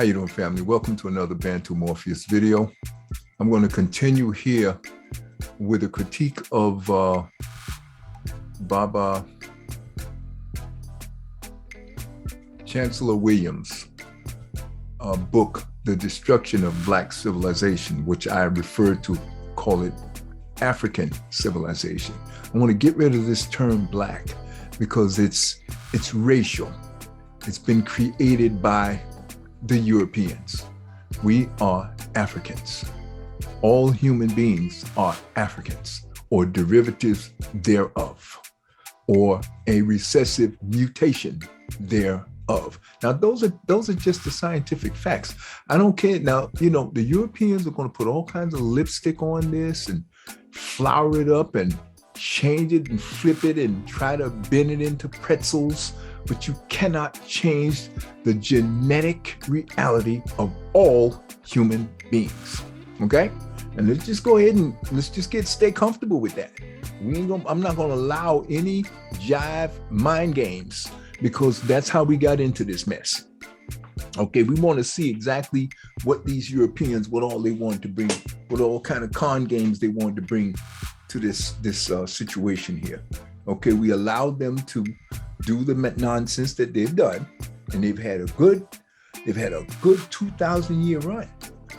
How you doing, family? Welcome to another BANTU-Morpheus video. I'm going to continue here with a critique of Baba Chancellor Williams' book, The Destruction of Black Civilization, which I refer to call it African civilization. I want to get rid of this term black because it's racial. It's been created by the Europeans. We are Africans. All human beings are Africans or derivatives thereof, or a recessive mutation thereof. Now, those are just the scientific facts. I don't care. Now, you know, the Europeans are going to put all kinds of lipstick on this and flour it up and change it and flip it and try to bend it into pretzels, but you cannot change the genetic reality of all human beings, okay? And let's just go ahead and let's just stay comfortable with that. I'm not gonna allow any jive mind games, because that's how we got into this mess. Okay, we want to see exactly what these Europeans, what all they wanted to bring, what all kind of con games they wanted to bring to this situation here. Okay, we allowed them to do the nonsense that they've done, and they've had a good 2,000-year run.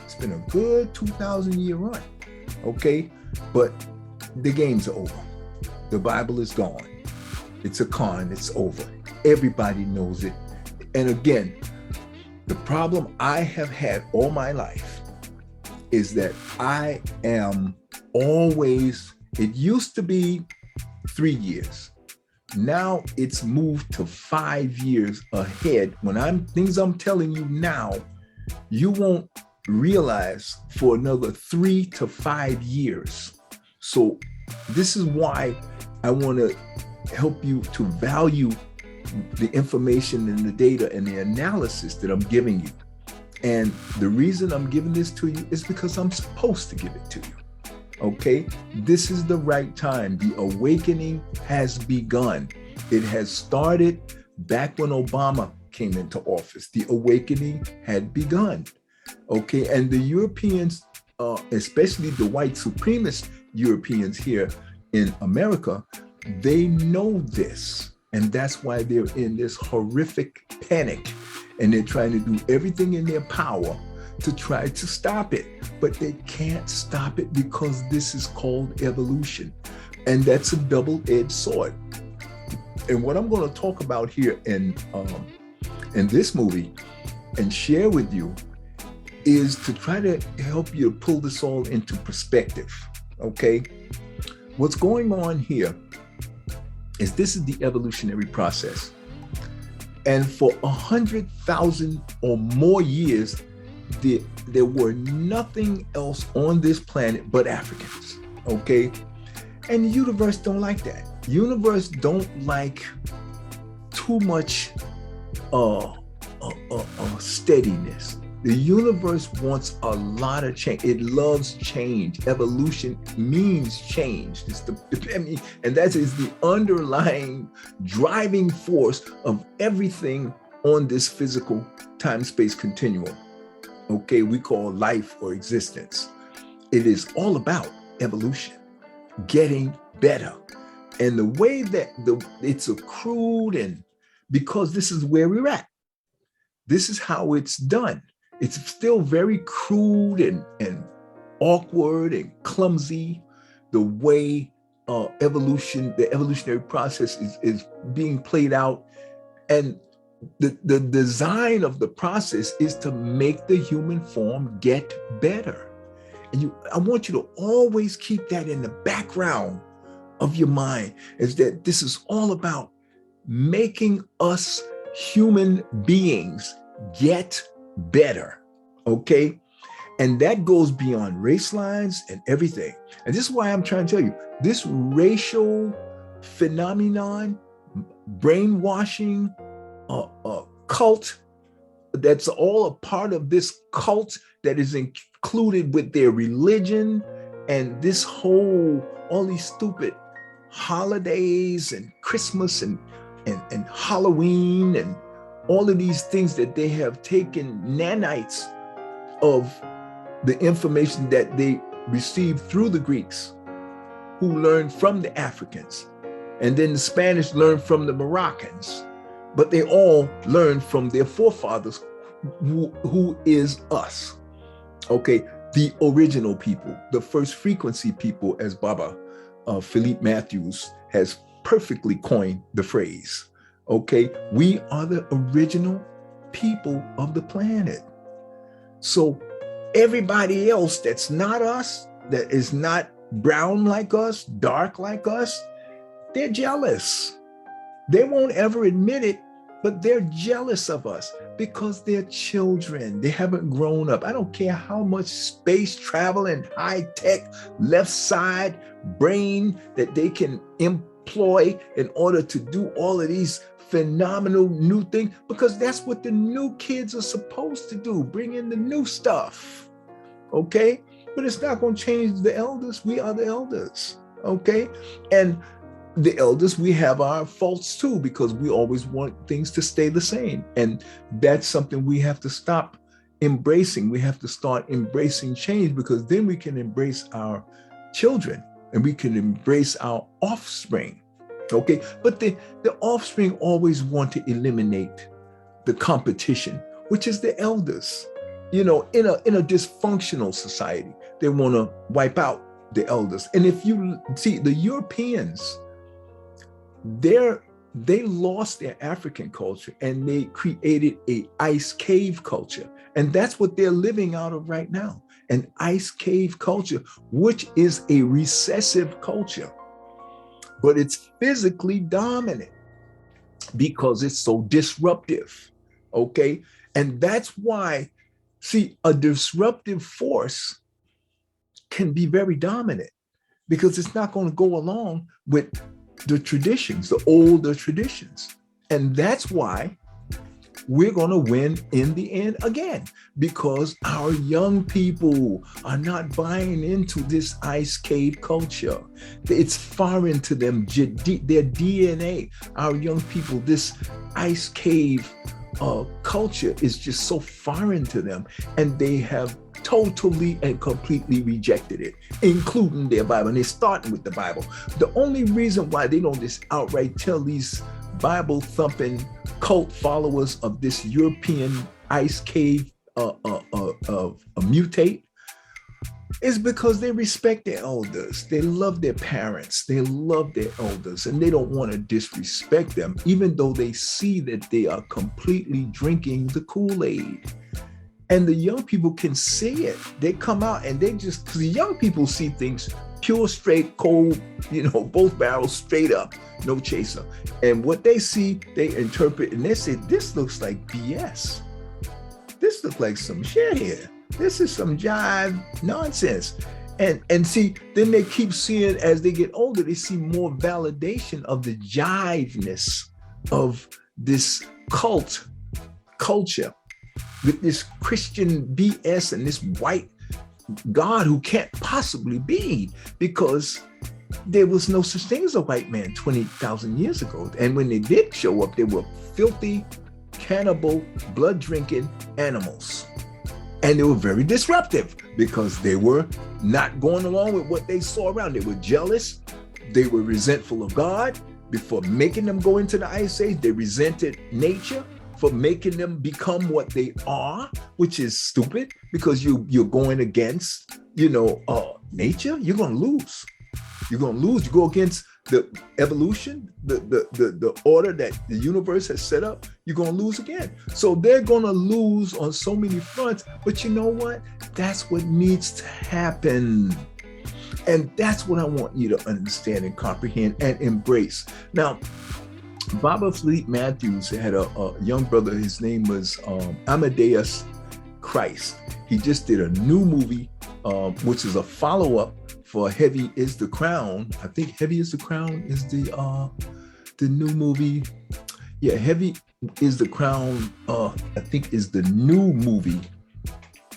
It's been a good 2,000-year run. Okay, but the games are over. The Bible is gone. It's a con. It's over. Everybody knows it. And again, the problem I have had all my life is that I am always, it used to be 3 years. Now it's moved to 5 years ahead. When things I'm telling you now, you won't realize for another 3 to 5 years. So this is why I want to help you to value the information and the data and the analysis that I'm giving you. And the reason I'm giving this to you is because I'm supposed to give it to you. Okay, this is the right time. The awakening has begun. It has started back when Obama came into office. The awakening had begun. Okay, and the Europeans, especially the white supremacist Europeans here in America, they know this. And that's why they're in this horrific panic. And they're trying to do everything in their power to try to stop it. But they can't stop it because this is called evolution. And that's a double-edged sword. And what I'm going to talk about here in this movie and share with you is to try to help you pull this all into perspective, okay? What's going on here is this is the evolutionary process. And for 100,000 or more years, there were nothing else on this planet but Africans, okay? And the universe don't like that. Universe don't like too much steadiness. The universe wants a lot of change. It loves change. Evolution means change. And that is the underlying driving force of everything on this physical time-space continuum. Okay, we call life or existence. It is all about evolution, getting better. And the way that it's accrued, and because this is where we're at, this is how it's done. It's still very crude and awkward and clumsy, the way the evolutionary process is being played out. And the design of the process is to make the human form get better. And I want you to always keep that in the background of your mind, is that this is all about making us human beings get better, okay? And that goes beyond race lines and everything. And this is why I'm trying to tell you, this racial phenomenon, brainwashing, cult, that's all a part of this cult that is included with their religion and this all these stupid holidays and Christmas and Halloween and all of these things that they have taken nanites of the information that they received through the Greeks, who learned from the Africans, and then the Spanish learned from the Moroccans, but they all learned from their forefathers, who is us, okay? The original people, the first frequency people, as Baba Philippe Matthews has perfectly coined the phrase, okay? We are the original people of the planet. So everybody else that's not us, that is not brown like us, dark like us, they're jealous. They won't ever admit it, but they're jealous of us because they're children. They haven't grown up. I don't care how much space travel and high tech left side brain that they can employ in order to do all of these phenomenal new things, because that's what the new kids are supposed to do, bring in the new stuff, okay? But it's not going to change the elders. We are the elders, okay? And the elders, we have our faults too, because we always want things to stay the same. And that's something we have to stop embracing. We have to start embracing change, because then we can embrace our children and we can embrace our offspring, okay? But the offspring always want to eliminate the competition, which is the elders. You know, in a dysfunctional society, they want to wipe out the elders. And if you see the Europeans, they lost their African culture and they created a ice cave culture. And that's what they're living out of right now, an ice cave culture, which is a recessive culture, but it's physically dominant because it's so disruptive, okay? And that's why, see, a disruptive force can be very dominant because it's not going to go along with the traditions, the older traditions. And that's why we're going to win in the end again, because our young people are not buying into this ice cave culture. It's foreign to them, their DNA. Our young people, this ice cave culture is just so foreign to them, and they have totally and completely rejected it, including their Bible. And they're starting with the Bible. The only reason why they don't just outright tell these Bible thumping cult followers of this European ice cave mutate is because they respect their elders. They love their parents. They love their elders, and they don't want to disrespect them, even though they see that they are completely drinking the Kool-Aid. And the young people can see it. They come out and they just, because the young people see things pure, straight, cold, you know, both barrels straight up, no chaser. And what they see, they interpret, and they say, this looks like BS. This looks like some shit here. This is some jive nonsense. And see, then they keep seeing, as they get older, they see more validation of the jiveness of this cult culture with this Christian BS and this white God who can't possibly be, because there was no such thing as a white man 20,000 years ago. And when they did show up, they were filthy, cannibal, blood-drinking animals. And they were very disruptive because they were not going along with what they saw around. They were jealous. They were resentful of God. Before making them go into the ice age, they resented nature for making them become what they are, which is stupid, because you're going against, nature. You're going to lose. You're going to lose. You go against the evolution, the order that the universe has set up, you're going to lose again. So they're going to lose on so many fronts. But you know what? That's what needs to happen. And that's what I want you to understand and comprehend and embrace. Now, Baba Philippe Matthews had a young brother. His name was Amadeus Christ. He just did a new movie, which is a follow-up for Heavy is the Crown. I think Heavy is the Crown is the new movie. Yeah, Heavy is the Crown, I think is the new movie.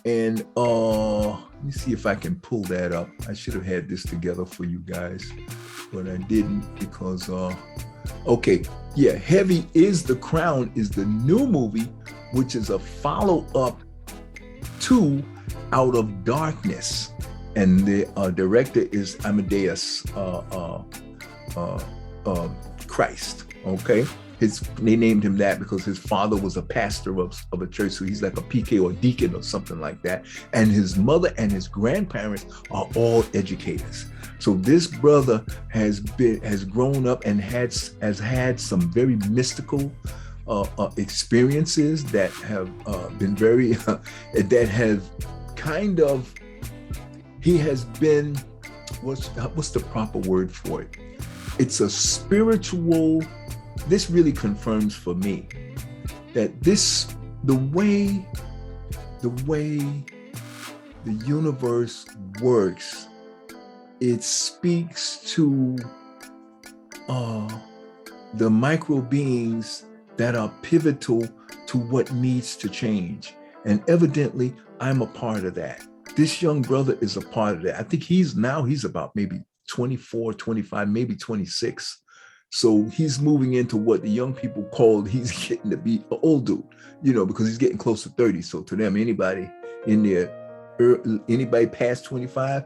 And let me see if I can pull that up. I should have had this together for you guys, but I didn't, because Okay, yeah, Heavy is the Crown is the new movie, which is a follow-up to Out of Darkness, and the director is Amadeus Christ. Okay, they named him that because his father was a pastor of a church, so he's like a PK or deacon or something like that. And his mother and his grandparents are all educators. So this brother has grown up and has had some very mystical experiences that have been very that have kind of, he has been, what's the proper word for it? It's a spiritual. This really confirms for me that the way the universe works, it speaks to the micro beings that are pivotal to what needs to change. And evidently, I'm a part of that. This young brother is a part of that. I think he's about maybe 24, 25, maybe 26. So he's moving into what the young people called, he's getting to be an old dude, because he's getting close to 30. So to them, anybody in there, anybody past 25,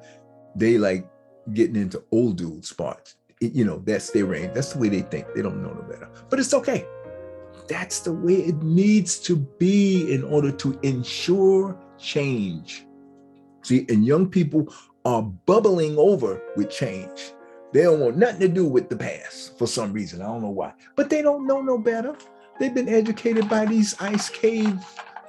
they like getting into old dude spots. That's their range. That's the way they think. They don't know no better. But it's okay. That's the way it needs to be in order to ensure change. See, and young people are bubbling over with change. They don't want nothing to do with the past for some reason. I don't know why. But they don't know no better. They've been educated by these ice cave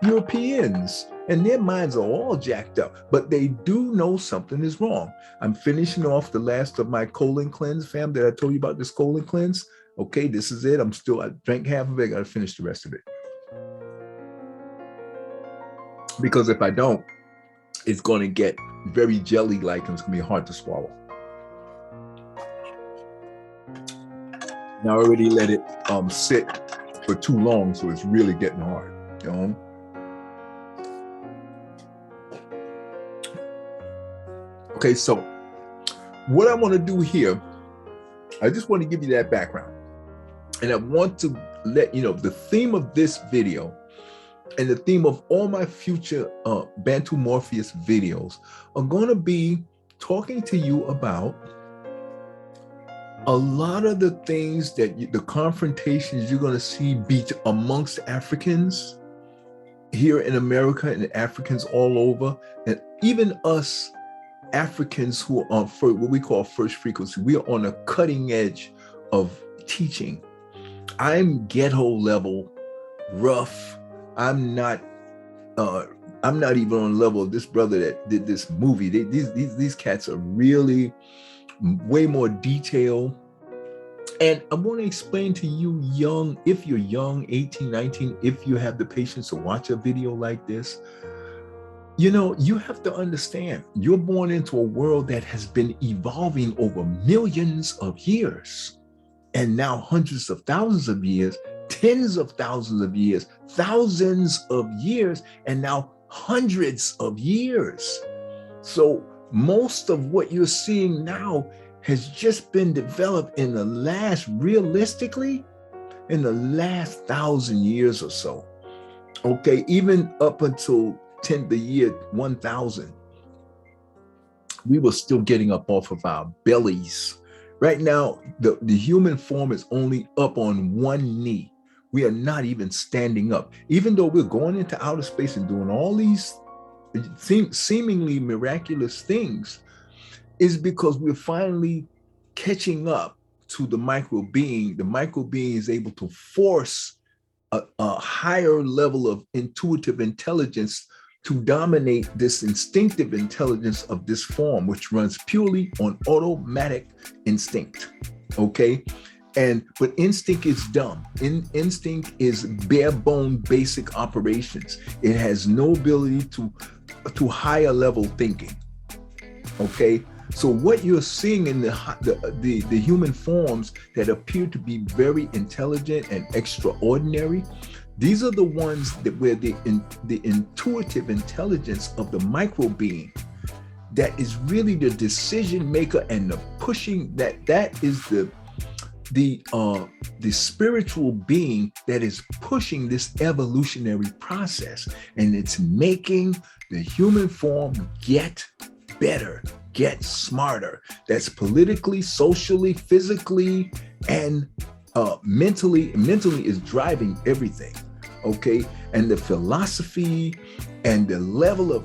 Europeans, and their minds are all jacked up. But they do know something is wrong. I'm finishing off the last of my colon cleanse, fam, that I told you about, this colon cleanse. Okay, this is it. I drank half of it. I got to finish the rest of it. Because if I don't, it's going to get very jelly-like and it's going to be hard to swallow. Now I already let it sit for too long, so it's really getting hard. Okay, so what I want to do here, I just want to give you that background. And I want to let you know the theme of this video and the theme of all my future BANTU-Morpheus videos are going to be talking to you about a lot of the things that the confrontations you're going to see be amongst Africans here in America and Africans all over, and even us Africans who are on what we call first frequency. We are on a cutting edge of teaching. I'm ghetto level, rough. I'm not even on the level of this brother that did this movie. These cats are really way more detailed. And I want to explain to you if you're young, 18, 19, if you have the patience to watch a video like this, you have to understand, you're born into a world that has been evolving over millions of years, and now hundreds of thousands of years, tens of thousands of years, thousands of years, and now hundreds of years. So most of what you're seeing now has just been developed realistically, in the last 1,000 years or so. Okay, even up until the year 1000, we were still getting up off of our bellies. Right now, the human form is only up on one knee. We are not even standing up, even though we're going into outer space and doing all these seemingly miraculous things, is because we're finally catching up to the micro being. The micro being is able to force a higher level of intuitive intelligence to dominate this instinctive intelligence of this form, which runs purely on automatic instinct. Okay. But instinct is dumb. Instinct is bare bone basic operations. It has no ability to higher level thinking. Okay. So what you're seeing in the human forms that appear to be very intelligent and extraordinary, these are the ones that where the intuitive intelligence of the micro being that is really the decision maker and the pushing, that is the spiritual being that is pushing this evolutionary process, and it's making the human form get better, get smarter. That's politically, socially, physically, and mentally is driving everything. Okay, and the philosophy and the level of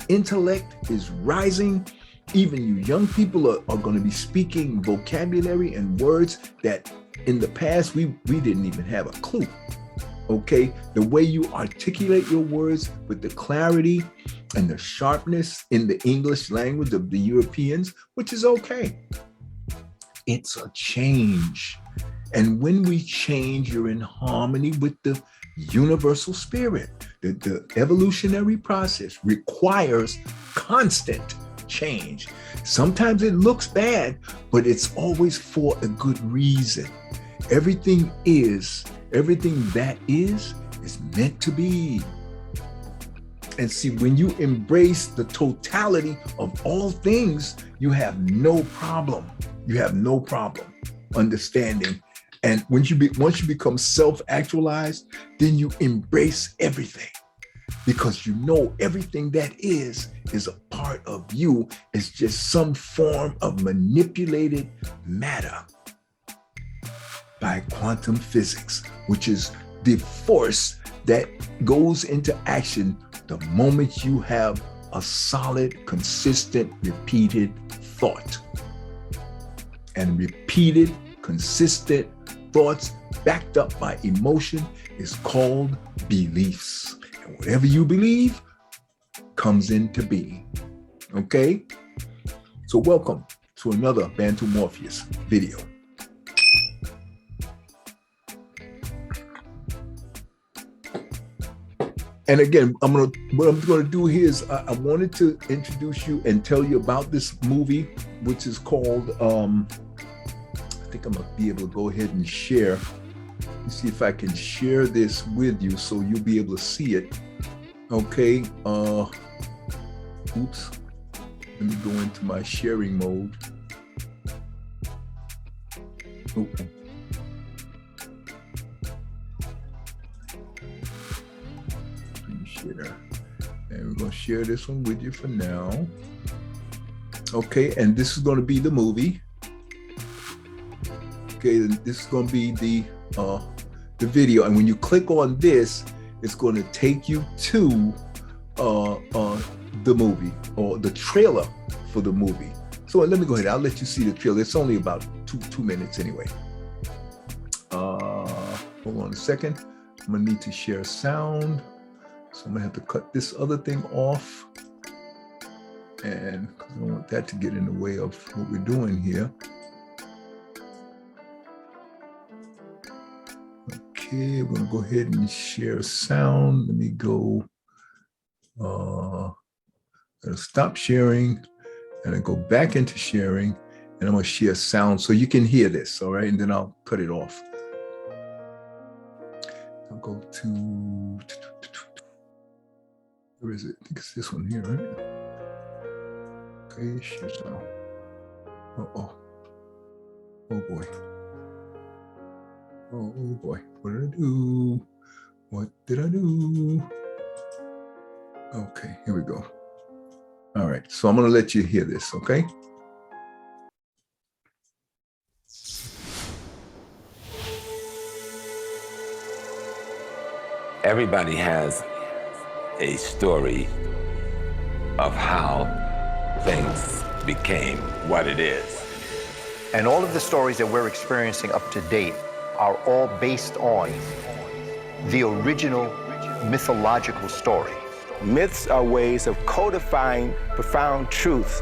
intellect is rising. Even you young people are going to be speaking vocabulary and words that in the past we didn't even have a clue. Okay, the way you articulate your words with the clarity and the sharpness in the English language of the Europeans, which is okay. It's a change. And when we change, you're in harmony with the universal spirit. The evolutionary process requires constant change. Sometimes it looks bad, but it's always for a good reason. Everything that is meant to be. And see, when you embrace the totality of all things, you have no problem. You have no problem understanding. And once you become self-actualized, then you embrace everything, because you know everything that is a part of you. It's just some form of manipulated matter by quantum physics, which is the force that goes into action the moment you have a solid, consistent, repeated thought. And repeated, consistent thoughts backed up by emotion is called beliefs. And whatever you believe comes into being. Okay? So welcome to another BANTU-Morpheus video. And again, what I'm gonna do here is I wanted to introduce you and tell you about this movie, which is called, I think I'm gonna be able to go ahead and share. Let me see if I can share this with you so you'll be able to see it. Okay, oops, let me go into my sharing mode. Oh. Share. And we're going to share this one with you for now. Okay, and this is going to be the movie. Okay, this is going to be the video, and when you click on this, it's going to take you to the movie, or the trailer for the movie. So let me go ahead. I'll let you see the trailer. It's only about two minutes anyway. Hold on a second. I'm going to need to share sound. So I'm gonna have to cut this other thing off, and because I don't want that to get in the way of what we're doing here. Okay, we're gonna go ahead and share sound. Let me go, I'll stop sharing, and I go back into sharing, and I'm gonna share sound so you can hear this, all right? And then I'll cut it off. I'll go to, where is it? I think it's this one here, right? Okay, share sound. Oh boy. Oh boy, what did I do? What did I do? Okay, here we go. All right, so I'm gonna let you hear this, okay? Everybody has a story of how things became what it is. And all of the stories that we're experiencing up to date are all based on the original mythological story. Myths are ways of codifying profound truth.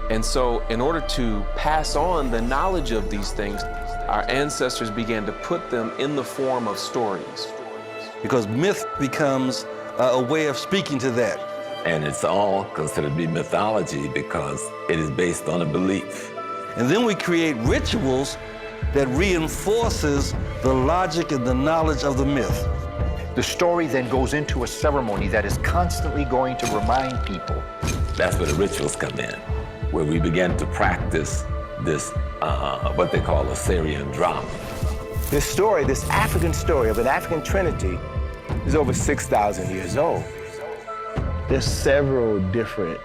And so in order to pass on the knowledge of these things, our ancestors began to put them in the form of stories. Because myth becomes a way of speaking to that. And it's all considered to be mythology because it is based on a belief. And then we create rituals that reinforces the logic and the knowledge of the myth. The story then goes into a ceremony that is constantly going to remind people. That's where the rituals come in, where we begin to practice this, what they call a Syrian drama. This story, this African story of an African trinity, is over 6,000 years old. There's several different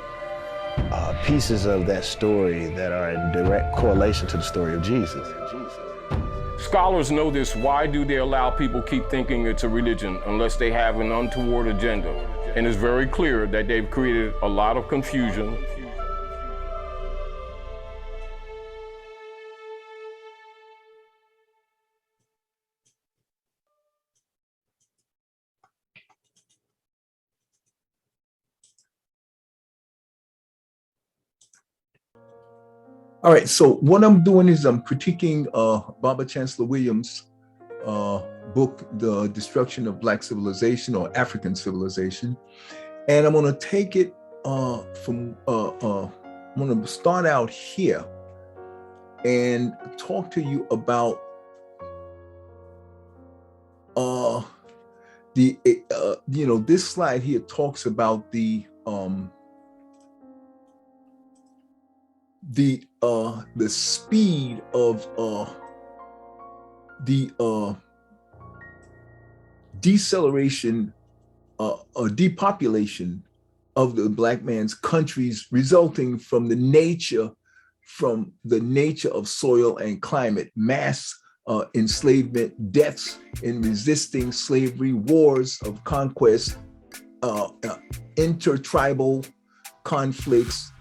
pieces of that story that are in direct correlation to the story of Jesus. Scholars know this. Why do they allow people keep thinking it's a religion unless they have an untoward agenda? And it's very clear that they've created a lot of confusion. All right, so what I'm doing is I'm critiquing Barbara Chancellor Williams' book, The Destruction of Black Civilization or African Civilization. And I'm gonna take it I'm gonna start out here and talk to you about this slide here talks about the speed of the deceleration or depopulation of the Black man's countries, resulting from the nature of soil and climate, mass enslavement, deaths in resisting slavery, wars of conquest, intertribal conflicts,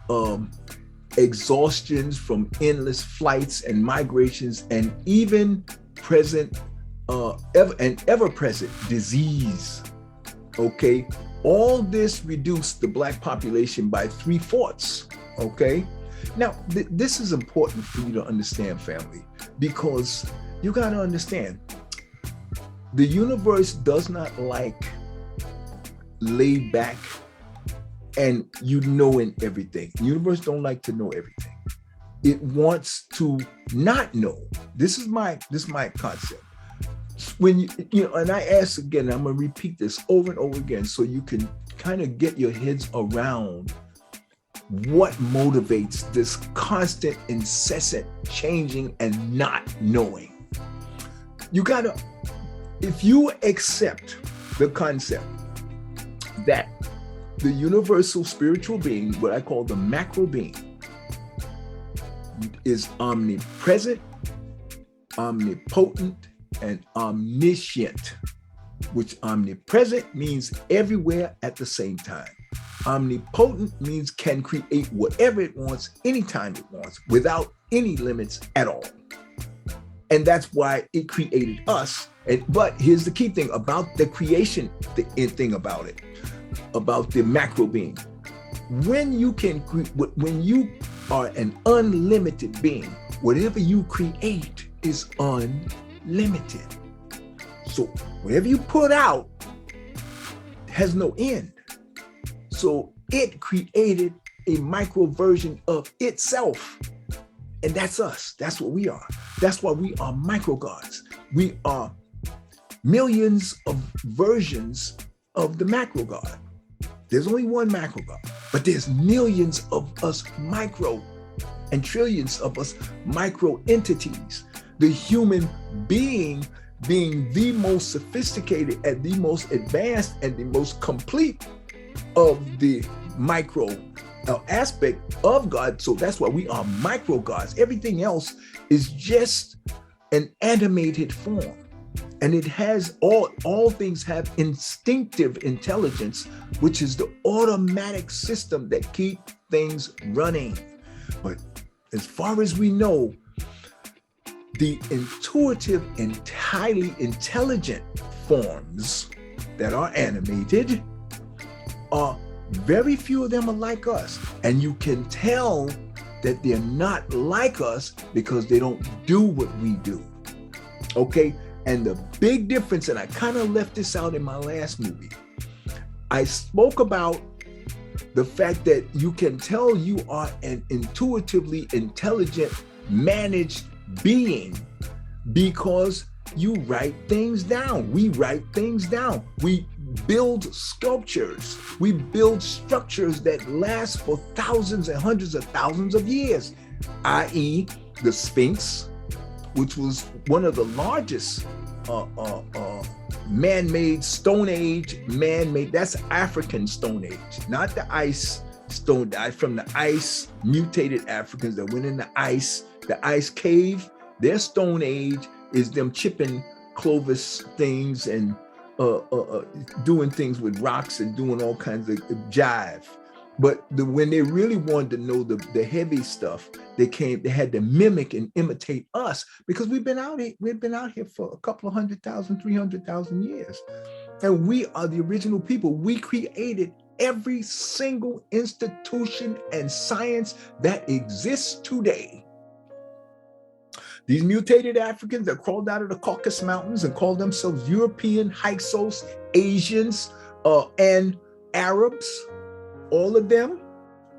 exhaustions from endless flights and migrations, and even present ever-present disease. Okay, all this reduced the Black population by 3/4. Okay, now this is important for you to understand, family, because you got to understand the universe does not like laid back and knowing everything. The universe don't like to know everything. It wants to not know. This is my concept. When and I ask again, I'm gonna repeat this over and over again so you can kind of get your heads around what motivates this constant, incessant changing and not knowing. You gotta, if you accept the concept that the universal spiritual being, what I call the macro being, is omnipresent, omnipotent, and omniscient, which omnipresent means everywhere at the same time. Omnipotent means can create whatever it wants, anytime it wants, without any limits at all. And that's why it created us. But here's the key thing about the creation thing about it. About the macro being. When you are an unlimited being, whatever you create is unlimited. So whatever you put out has no end. So it created a micro version of itself. And that's us. That's what we are. That's why we are micro gods. We are millions of versions of the macro God. There's only one macro God, but there's millions of us micro and trillions of us micro entities. The human being the most sophisticated and the most advanced and the most complete of the micro aspect of God. So that's why we are micro gods. Everything else is just an animated form. And it has all things have instinctive intelligence, which is the automatic system that keep things running. But as far as we know, the intuitive and highly intelligent forms that are animated are very few of them are like us. And you can tell that they're not like us because they don't do what we do. Okay? And the big difference, and I kind of left this out in my last movie, I spoke about the fact that you can tell you are an intuitively intelligent, managed being because you write things down. We write things down. We build sculptures. We build structures that last for thousands and hundreds of thousands of years, i.e., the Sphinx, which was one of the largest man-made Stone Age, that's African Stone Age, not the ice stone, from the ice mutated Africans that went in the ice cave. Their Stone Age is them chipping Clovis things and doing things with rocks and doing all kinds of jive. But when they really wanted to know the heavy stuff, they had to mimic and imitate us, because we've been out here for a couple of 100,000, 300,000 years. And we are the original people. We created every single institution and science that exists today. These mutated Africans that crawled out of the Caucasus Mountains and called themselves European, Hyksos, Asians, and Arabs, all of them,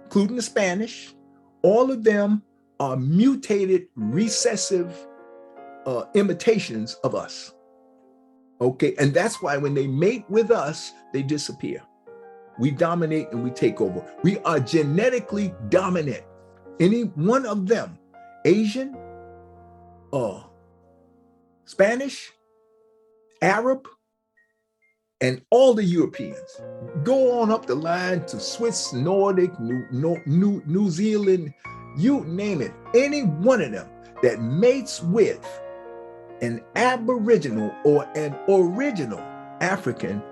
including the Spanish, all of them are mutated, recessive imitations of us. Okay, and that's why when they mate with us, they disappear. We dominate and we take over. We are genetically dominant. Any one of them, Asian, Spanish, Arab, and all the Europeans. Go on up the line to Swiss, Nordic, New Zealand, you name it. Any one of them that mates with an Aboriginal or an original African,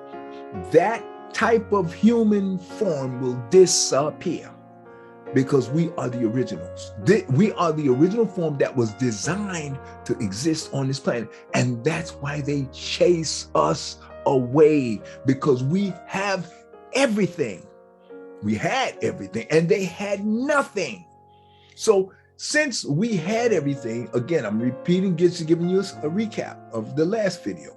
that type of human form will disappear, because we are the originals. We are the original form that was designed to exist on this planet. And that's why they chase us away, because we have everything. We had everything and they had nothing. So since we had everything, again, I'm repeating, giving you a recap of the last video.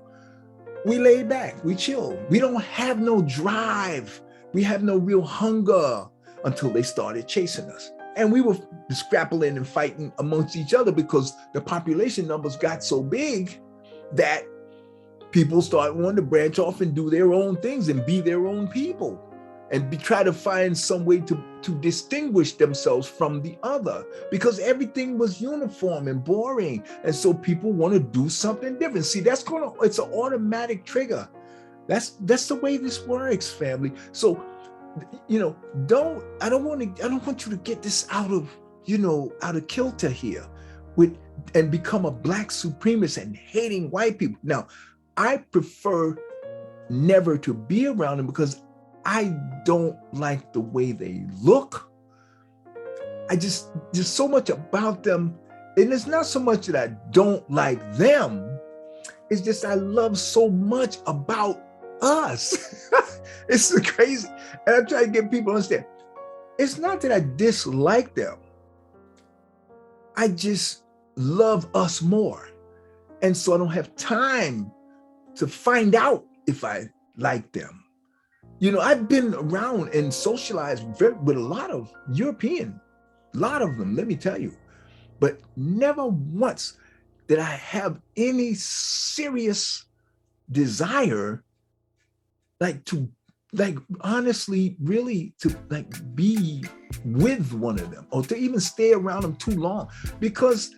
We laid back, we chilled. We don't have no drive. We have no real hunger until they started chasing us. And we were scrappling and fighting amongst each other because the population numbers got so big that people started wanting to branch off and do their own things and be their own people and try to find some way to distinguish themselves from the other, because everything was uniform and boring. And so people want to do something different. See, it's an automatic trigger. That's the way this works, family. So, I don't want you to get this out of kilter here and become a black supremacist and hating white people. Now, I prefer never to be around them because I don't like the way they look. There's so much about them. And it's not so much that I don't like them. It's just I love so much about us. It's crazy. And I try to get people to understand. It's not that I dislike them. I just love us more. And so I don't have time to find out if I like them. I've been around and socialized with a lot of European, a lot of them, let me tell you, but never once did I have any serious desire, honestly, really to be with one of them or to even stay around them too long, because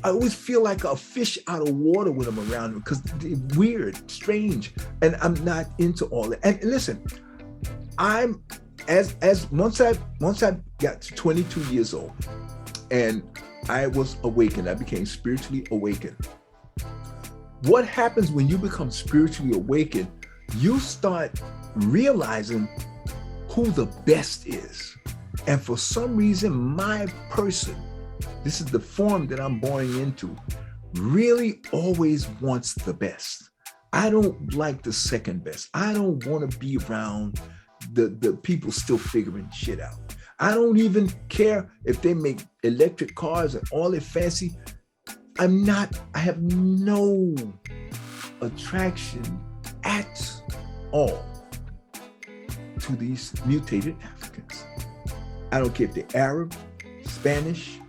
I always feel like a fish out of water when I'm around them, because they're weird, strange, and I'm not into all that. And listen, I'm once I got to 22 years old and I was awakened, I became spiritually awakened. What happens when you become spiritually awakened? You start realizing who the best is. And for some reason, my person, this is the form that I'm born into, really always wants the best. I don't like the second best. I don't want to be around the people still figuring shit out. I don't even care if they make electric cars and all that fancy. I have no attraction at all to these mutated Africans. I don't care if they're Arab, Spanish,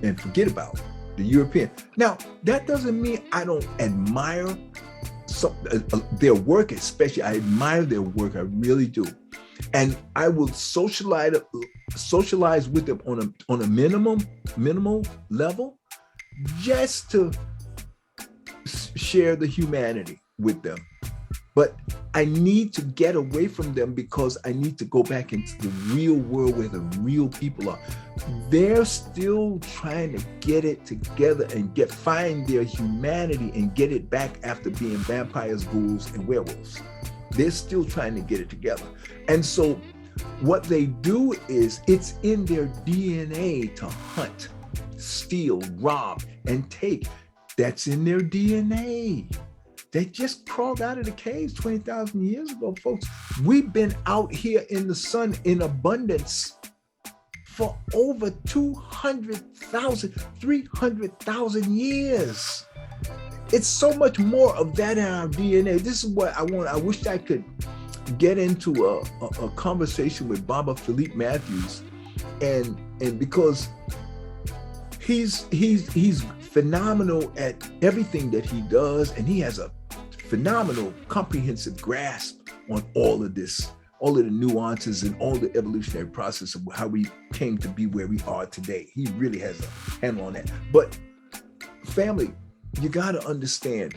and forget about the European. Now, that doesn't mean I don't admire their work, especially. I admire their work, I really do. And I will socialize with them on a minimal level, just to share the humanity with them. But I need to get away from them, because I need to go back into the real world where the real people are. They're still trying to get it together and find their humanity and get it back after being vampires, ghouls, and werewolves. They're still trying to get it together. And so what they do is, it's in their DNA to hunt, steal, rob, and take. That's in their DNA. They just crawled out of the caves 20,000 years ago, folks. We've been out here in the sun in abundance for over 200,000, 300,000 years. It's so much more of that in our DNA. This is what I want. I wish I could get into a conversation with Baba Philippe Matthews, and because he's phenomenal at everything that he does, and he has a phenomenal comprehensive grasp on all of this, all of the nuances and all the evolutionary process of how we came to be where we are today. He really has a handle on that. But family, you got to understand,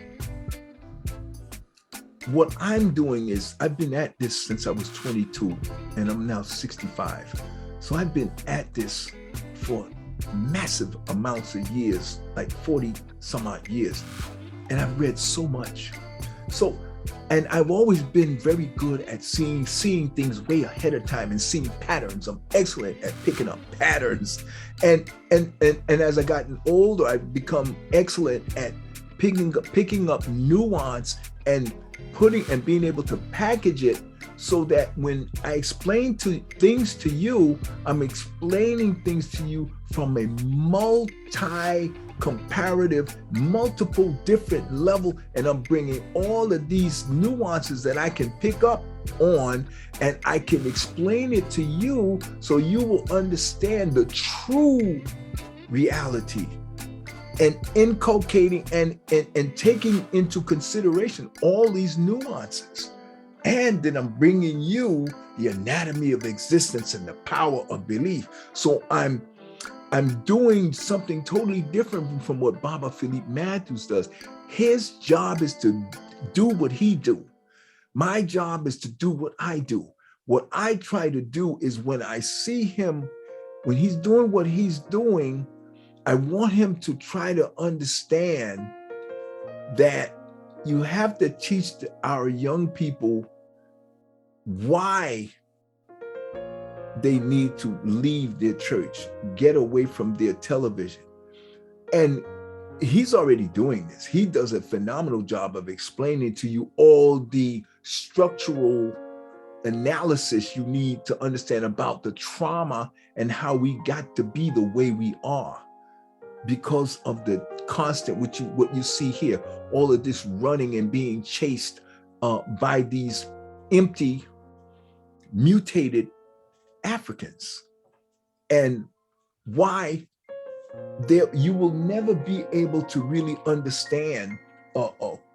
what I'm doing is, I've been at this since I was 22, and I'm now 65. So I've been at this for massive amounts of years, like 40 some odd years. And I've read so much. So, and I've always been very good at seeing things way ahead of time and seeing patterns. I'm excellent at picking up patterns. And as I've gotten older, I've become excellent at picking up nuance and being able to package it, so that when I explain things to you, I'm explaining things to you from a multi-comparative, multiple different level, and I'm bringing all of these nuances that I can pick up on, and I can explain it to you so you will understand the true reality, and inculcating and taking into consideration all these nuances. And then I'm bringing you the anatomy of existence and the power of belief. So I'm doing something totally different from what Baba Philippe Matthews does. His job is to do what he do. My job is to do what I do. What I try to do is, when I see him, when he's doing what he's doing, I want him to try to understand that you have to teach our young people why they need to leave their church, get away from their television. And he's already doing this. He does a phenomenal job of explaining to you all the structural analysis you need to understand about the trauma and how we got to be the way we are, because of the constant, what you see here, all of this running and being chased by these empty, mutated Africans, and why you will never be able to really understand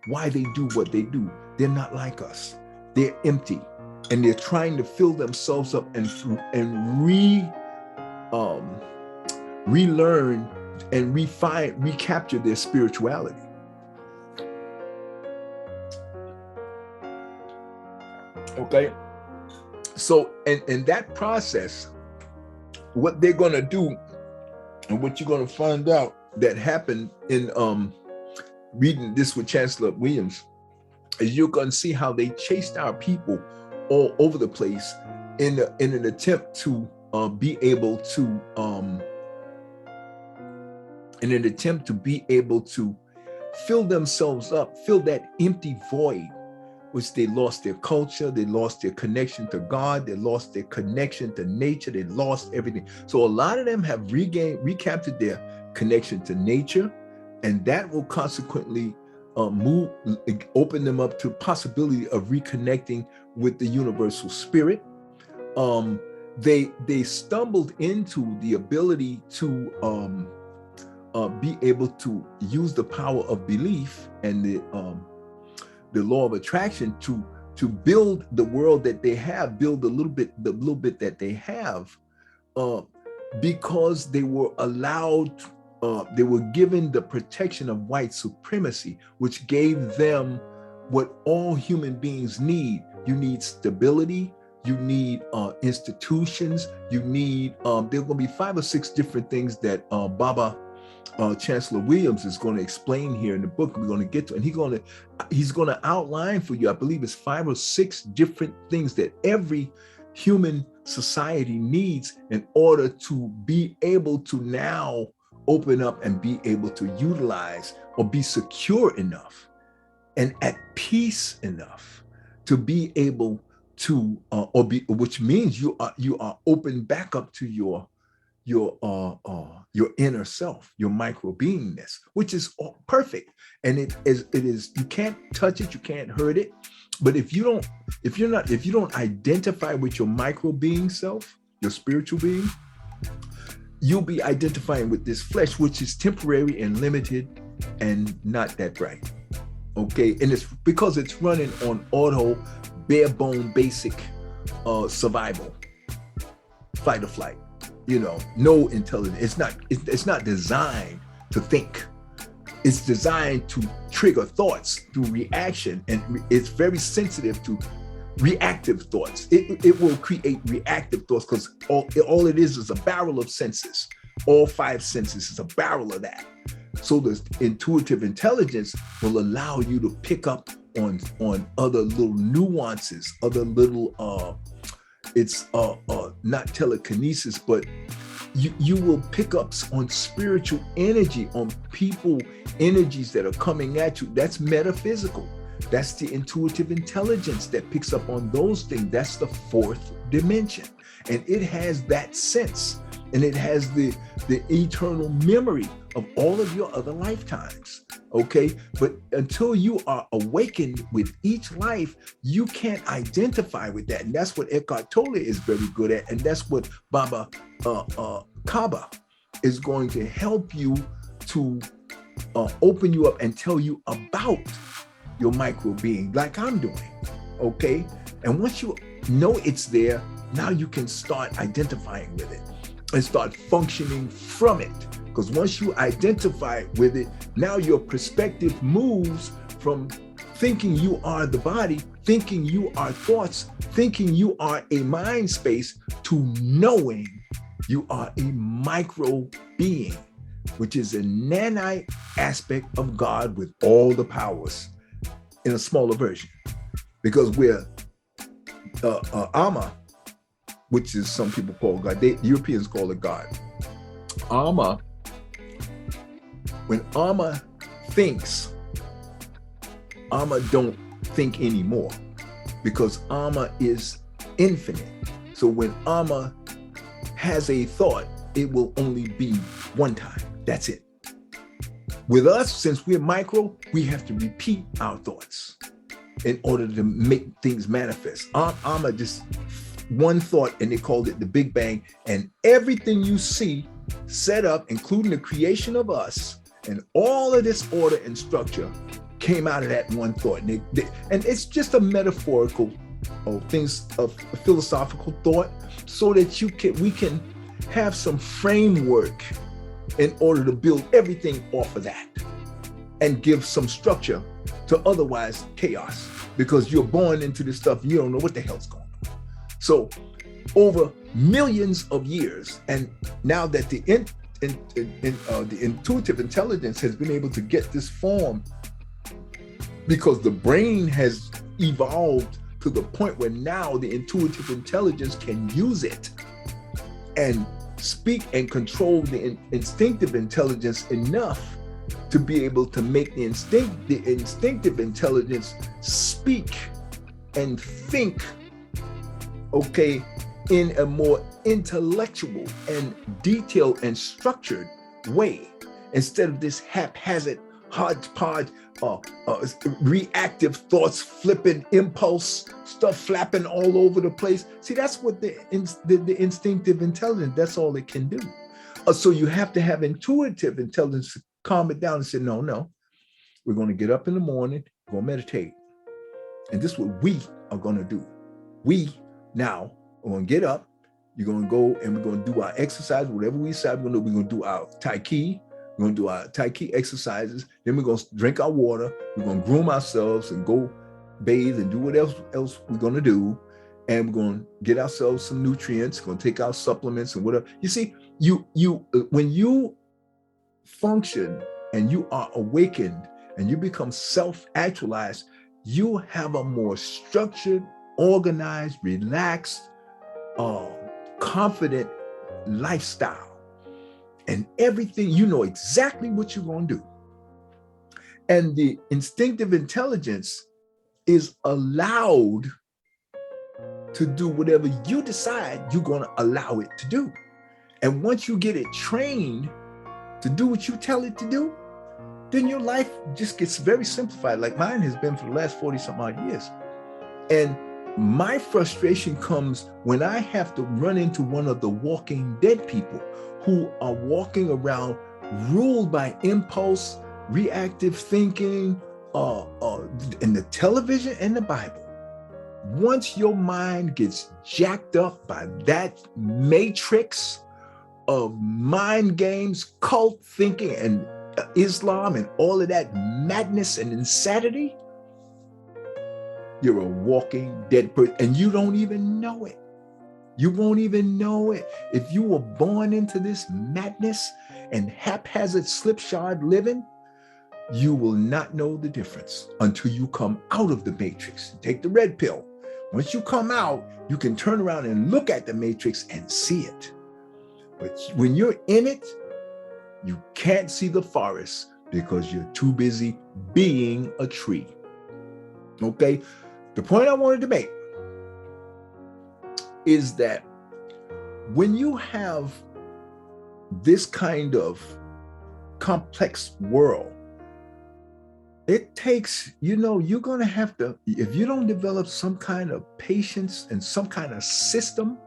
why they do what they do. They're not like us. They're empty, and they're trying to fill themselves up and relearn and recapture their spirituality. Okay. So, and that process, what they're going to do, and what you're going to find out that happened in reading this with Chancellor Williams, is you're going to see how they chased our people all over the place in an attempt to be able to fill themselves up, fill that empty void, which they lost their culture, they lost their connection to God, they lost their connection to nature, they lost everything. So a lot of them have recaptured their connection to nature, and that will consequently open them up to possibility of reconnecting with the universal spirit. They stumbled into the ability to be able to use the power of belief and the law of attraction to to build the world that they have, build the little bit that they have, because they were allowed, they were given the protection of white supremacy, which gave them what all human beings need. You need stability, you need institutions, you need, there are going to be 5 or 6 different things that Baba Chancellor Williams is going to explain here in the book we're going to get to, and he's going to outline for you, I believe it's 5 or 6 different things that every human society needs in order to be able to now open up and be able to utilize or be secure enough and at peace enough to be able to, which means you are open back up to your inner self, your micro beingness, which is perfect. And it is, you can't touch it, you can't hurt it. But if you don't identify with your micro being self, your spiritual being, you'll be identifying with this flesh, which is temporary and limited and not that bright. Okay, and it's because it's running on auto, bare bone, basic survival, fight or flight. No intelligence. It's not designed to think. It's designed to trigger thoughts through reaction, and it's very sensitive to reactive thoughts. It will create reactive thoughts because all it is a barrel of senses. All 5 senses is a barrel of that. So the intuitive intelligence will allow you to pick up on other little nuances, other little it's not telekinesis, but you will pick up on spiritual energy, on people energies that are coming at you. That's metaphysical. That's the intuitive intelligence that picks up on those things. That's the 4th dimension. And it has that sense, and it has the eternal memory of all of your other lifetimes. Okay, but until you are awakened with each life, you can't identify with that. And that's what Eckhart Tolle is very good at. And that's what Baba Kaba is going to help you to open you up and tell you about your micro being, like I'm doing. Okay, and once you know it's there, now you can start identifying with it and start functioning from it. Because once you identify with it, now your perspective moves from thinking you are the body, thinking you are thoughts, thinking you are a mind space, to knowing you are a micro being, which is a nanite aspect of God with all the powers in a smaller version. Because we're Ama, which is some people call God. Europeans call it God. Ama, when Ama thinks, Ama don't think anymore, because Ama is infinite. So when Ama has a thought, it will only be one time. That's it. With us, since we're micro, we have to repeat our thoughts in order to make things manifest. Ama just one thought, and they called it the Big Bang, and everything you see set up, including the creation of us, and all of this order and structure came out of that one thought. And it's just a metaphorical things of a philosophical thought, so that we can have some framework in order to build everything off of that and give some structure to otherwise chaos, because you're born into this stuff, you don't know what the hell's going on. So over millions of years, and now that the intuitive intelligence has been able to get this form, because the brain has evolved to the point where now the intuitive intelligence can use it and speak and control the instinctive intelligence enough to be able to make the instinctive intelligence speak and think, okay, in a more intellectual and detailed and structured way, instead of this haphazard, hodgepodge, reactive thoughts, flipping impulse, stuff flapping all over the place. See, that's what the instinctive intelligence, that's all it can do. So you have to have intuitive intelligence to calm it down and say, no, we're going to get up in the morning, we're going to meditate. And this is what we are going to do. We now are going to get up. You're going to go and we're going to do our exercise, whatever we decide we're going to do. We're going to do our Tai Chi. We're going to do our Tai Chi exercises. Then we're going to drink our water. We're going to groom ourselves and go bathe and do whatever else we're going to do. And we're going to get ourselves some nutrients. We're going to take our supplements and whatever. You see, when you function and you are awakened and you become self-actualized, you have a more structured, organized, relaxed, confident lifestyle. And everything, you know exactly what you're going to do. And the instinctive intelligence is allowed to do whatever you decide you're going to allow it to do. And once you get it trained to do what you tell it to do, then your life just gets very simplified, like mine has been for the last 40 some odd years. And my frustration comes when I have to run into one of the walking dead people who are walking around ruled by impulse, reactive thinking, in the television and the Bible. Once your mind gets jacked up by that matrix of mind games, cult thinking, and Islam and all of that madness and insanity, you're a walking dead person and you don't even know it. You won't even know it. If you were born into this madness and haphazard slipshod living, you will not know the difference until you come out of the matrix. Take the red pill. Once you come out, you can turn around and look at the matrix and see it. But when you're in it, you can't see the forest because you're too busy being a tree. Okay? The point I wanted to make is that when you have this kind of complex world, it takes, you're going to have to, if you don't develop some kind of patience and some kind of system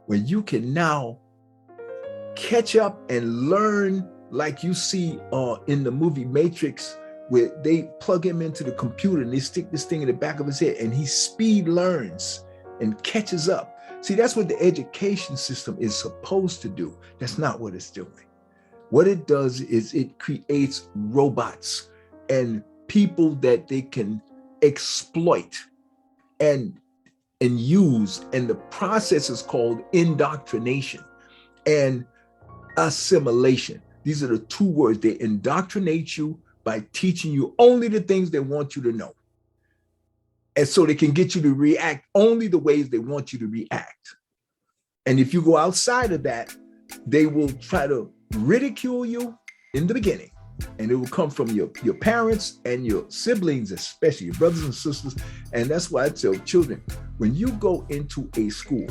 where you can now catch up and learn, like you see in the movie Matrix, where they plug him into the computer and they stick this thing in the back of his head and he speed learns and catches up. See, that's what the education system is supposed to do. That's not what it's doing. What it does is it creates robots and people that they can exploit and use. And the process is called indoctrination and assimilation. These are the two words. They indoctrinate you by teaching you only the things they want you to know. And so they can get you to react only the ways they want you to react. And if you go outside of that, they will try to ridicule you in the beginning. And it will come from your parents and your siblings, especially your brothers and sisters. And that's why I tell children, when you go into a school,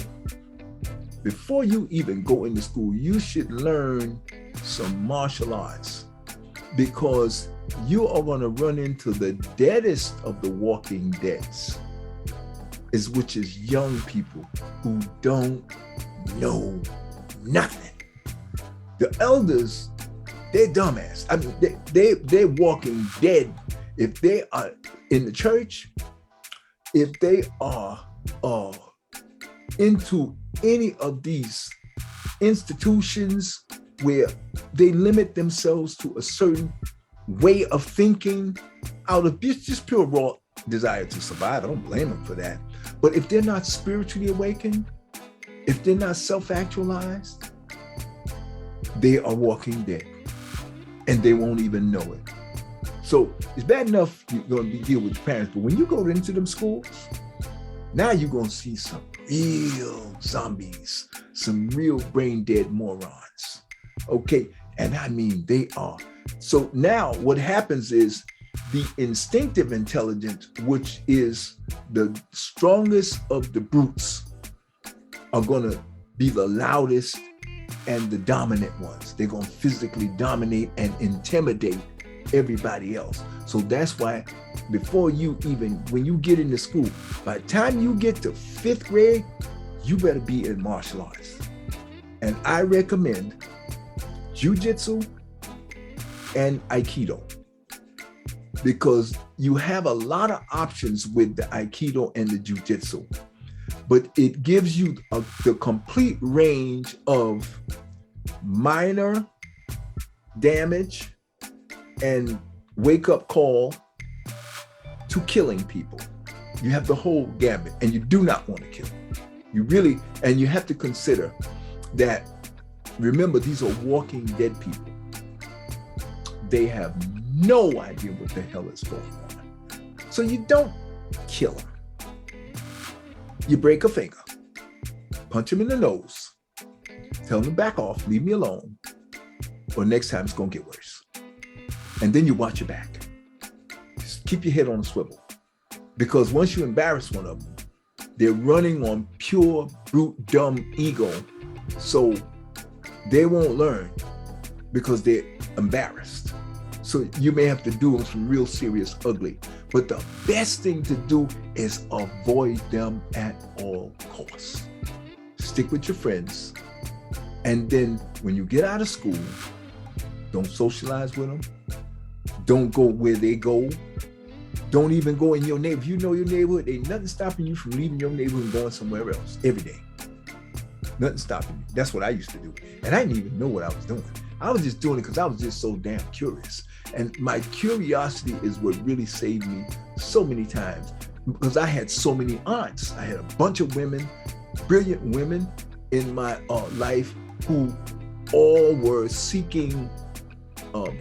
before you even go into school, you should learn some martial arts, because you are going to run into the deadest of the walking deads, which is young people who don't know nothing. The elders, they're dumbass. I mean, they're walking dead. If they are in the church, if they are into any of these institutions where they limit themselves to a certain way of thinking out of just pure raw desire to survive, I don't blame them for that. But if they're not spiritually awakened, if they're not self-actualized, they are walking dead. And they won't even know it. So it's bad enough you're going to deal with your parents, but when you go into them schools, now you're going to see some real zombies, some real brain dead morons. Okay, and I mean they are. So now what happens is the instinctive intelligence, which is the strongest of the brutes, are going to be the loudest and the dominant ones. They're going to physically dominate and intimidate everybody else. So that's why when you get into school, by the time you get to 5th grade, you better be in martial arts. And I recommend jiu-jitsu and aikido. because you have a lot of options with the Aikido and the Jiu-Jitsu, but it gives you the complete range of minor damage and wake-up call to killing people. You have the whole gamut, and you do not want to kill. You really, and you have to consider that, remember, these are walking dead people. They have no idea what the hell is going on. So you don't kill them. You break a finger, punch him in the nose, tell him to back off, leave me alone, or next time it's gonna get worse. And then you watch your back. Just keep your head on a swivel. Because once you embarrass one of them, they're running on pure, brute, dumb ego. So they won't learn because they're embarrassed. So you may have to do them some real serious ugly. But the best thing to do is avoid them at all costs. Stick with your friends. And then when you get out of school, don't socialize with them. Don't go where they go. Don't even go in your neighborhood. If you know your neighborhood, ain't nothing stopping you from leaving your neighborhood and going somewhere else every day. Nothing stopping you. That's what I used to do. And I didn't even know what I was doing. I was just doing it because I was just so damn curious. And my curiosity is what really saved me so many times, because I had so many aunts. I had a bunch of women, brilliant women in my life who all were seeking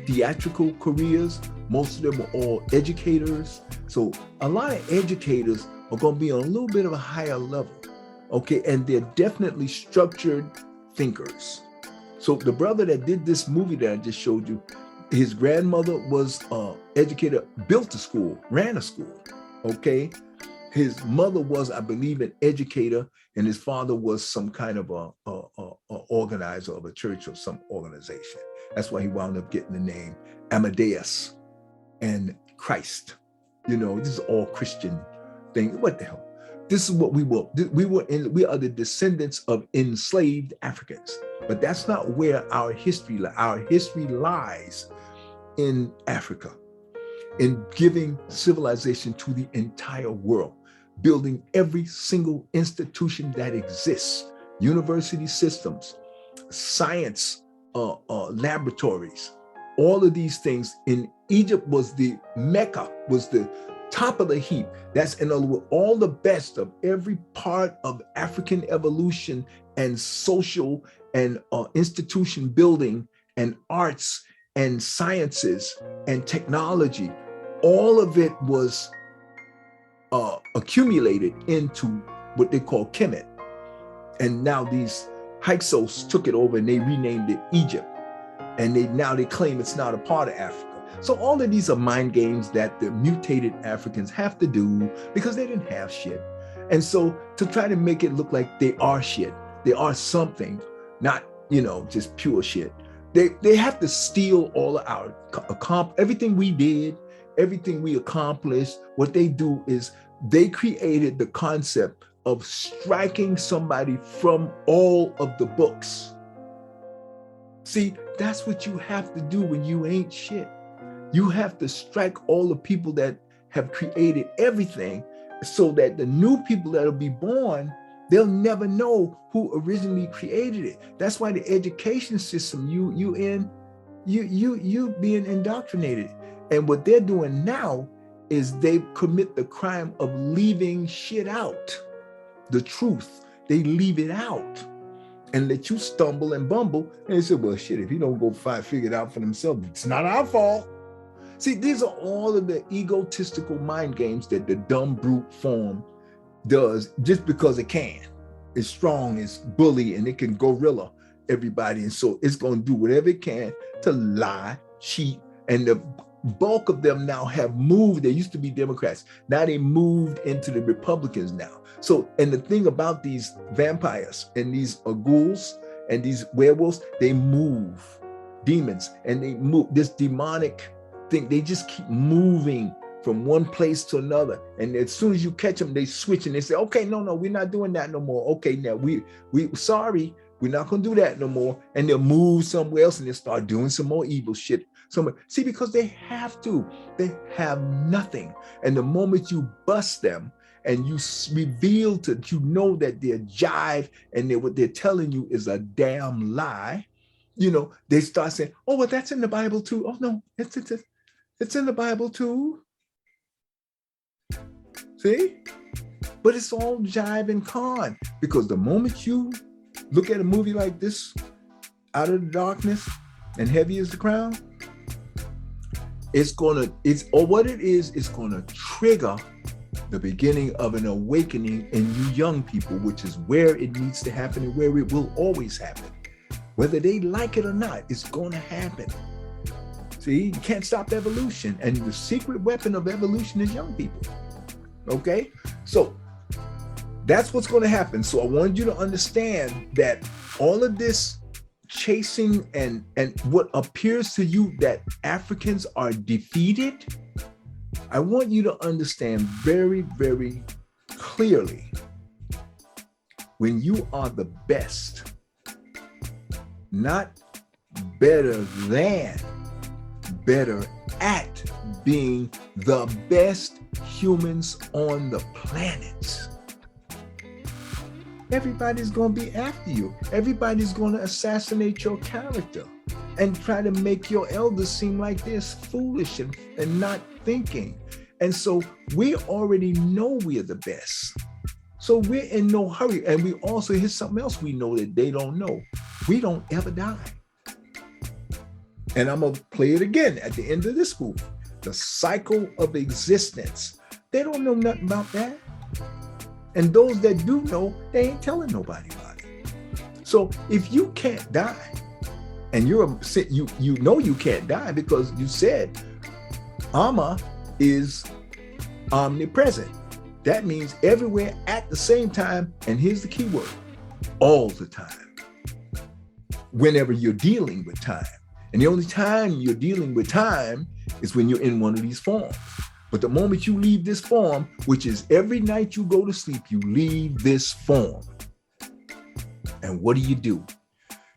theatrical careers. Most of them were all educators. So a lot of educators are going to be on a little bit of a higher level, okay? And they're definitely structured thinkers. So the brother that did this movie that I just showed you, his grandmother was an educator, built a school, ran a school, okay? His mother was, I believe, an educator, and his father was some kind of a organizer of a church or some organization. That's why he wound up getting the name Amadeus and Christ. You know, this is all Christian thing. What the hell? This is what we were. We are the descendants of enslaved Africans. But that's not where our history lies. Our history lies in Africa, in giving civilization to the entire world, building every single institution that exists, university systems, science laboratories, all of these things. In Egypt was the Mecca, was the top of the heap. That's, in other words, all the best of every part of African evolution and social and institution building and arts and sciences and technology. All of it was accumulated into what they call Kemet. And now these Hyksos took it over and they renamed it Egypt. And they claim it's not a part of Africa. So all of these are mind games that the mutated Africans have to do because they didn't have shit. And so to try to make it look like they are shit, they are something, not, just pure shit. They have to steal all of our, everything we did, everything we accomplished. What they do is they created the concept of striking somebody from all of the books. See, that's what you have to do when you ain't shit. You have to strike all the people that have created everything so that the new people that'll be born, they'll never know who originally created it. That's why the education system you being indoctrinated. And what they're doing now is they commit the crime of leaving shit out. The truth, they leave it out and let you stumble and bumble. And they say, well, shit, if you don't go figure it out for themselves, it's not our fault. See, these are all of the egotistical mind games that the dumb brute form does just because it can. It's strong, it's bully, and it can gorilla everybody. And so it's going to do whatever it can to lie, cheat. And the bulk of them now have moved. They used to be Democrats. Now they moved into the Republicans now. So, and the thing about these vampires and these ghouls and these werewolves, they move. Demons, and they move. This demonic thing, they just keep moving from one place to another. And as soon as you catch them, they switch and they say, okay, no, we're not doing that no more. Okay, now we sorry, we're not gonna do that no more. And they'll move somewhere else and they'll start doing some more evil shit. So see, because they have to. They have nothing. And the moment you bust them and you reveal to, you know that they're jive and what they're telling you is a damn lie, they start saying, oh, well, that's in the Bible too. Oh, no, it's in the Bible too. See? But it's all jive and con, because the moment you look at a movie like this, Out of the Darkness and Heavy is the Crown, it's gonna trigger the beginning of an awakening in you young people, which is where it needs to happen and where it will always happen. Whether they like it or not, it's gonna happen. See, you can't stop evolution, and the secret weapon of evolution is young people. Okay, so that's what's going to happen. So I wanted you to understand that all of this chasing and what appears to you that Africans are defeated, I want you to understand very, very clearly, when you are the best, not better than, better at being the best humans on the planet, everybody's going to be after you. Everybody's going to assassinate your character and try to make your elders seem like they're foolish and not thinking. And so we already know we're the best. So we're in no hurry. And we also, here's something else we know that they don't know. We don't ever die. And I'm going to play it again at the end of this movie. The cycle of existence. They don't know nothing about that. And those that do know, they ain't telling nobody about it. So if you can't die, and you know you can't die because you said Amma is omnipresent. That means everywhere at the same time, and here's the key word, all the time. Whenever you're dealing with time. And the only time you're dealing with time is when you're in one of these forms. But the moment you leave this form, which is every night you go to sleep, you leave this form. And what do?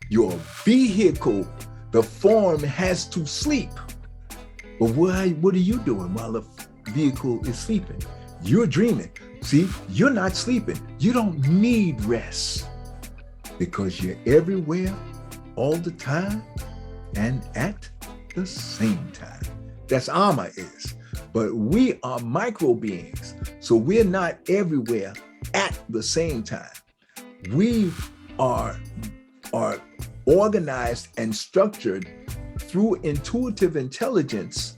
Your vehicle, the form, has to sleep. But what are you doing while the vehicle is sleeping? You're dreaming. See, you're not sleeping. You don't need rest because you're everywhere all the time and at the same time. That's Amma is. But we are micro beings, so we're not everywhere at the same time. We are organized and structured through intuitive intelligence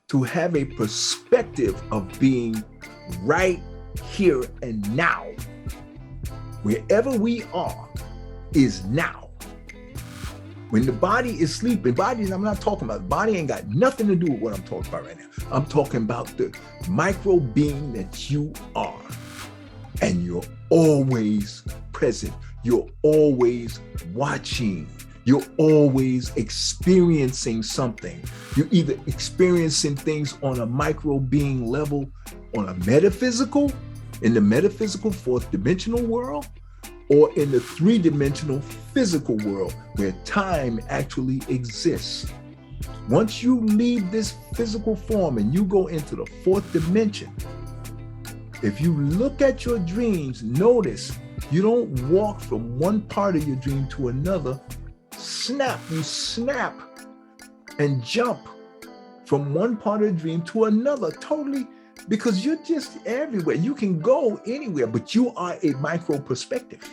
to have a perspective of being right here and now. Wherever we are is now. When the body is sleeping, I'm not talking about, body ain't got nothing to do with what I'm talking about right now. I'm talking about the micro being that you are. And you're always present. You're always watching. You're always experiencing something. You're either experiencing things on a micro being level, on a metaphysical, in the metaphysical fourth dimensional world, or in the three-dimensional physical world where time actually exists. Once you leave this physical form and you go into the fourth dimension, if you look at your dreams, notice you don't walk from one part of your dream to another. You snap and jump from one part of the dream to another totally, because you're just everywhere. You can go anywhere, but you are a micro perspective.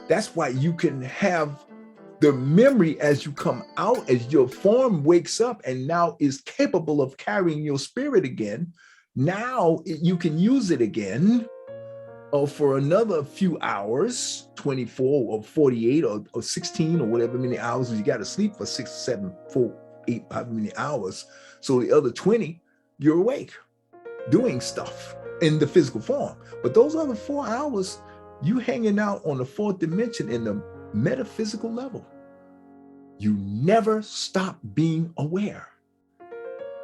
That's why you can have the memory as you come out, as your form wakes up and now is capable of carrying your spirit again. Now you can use it again for another few hours, 24 or 48 or 16 or whatever many hours you got to sleep for 6, 7, 4, 8, however many hours. So the other 20, you're awake doing stuff in the physical form. But those other 4 hours, you hanging out on the fourth dimension in the metaphysical level. You never stop being aware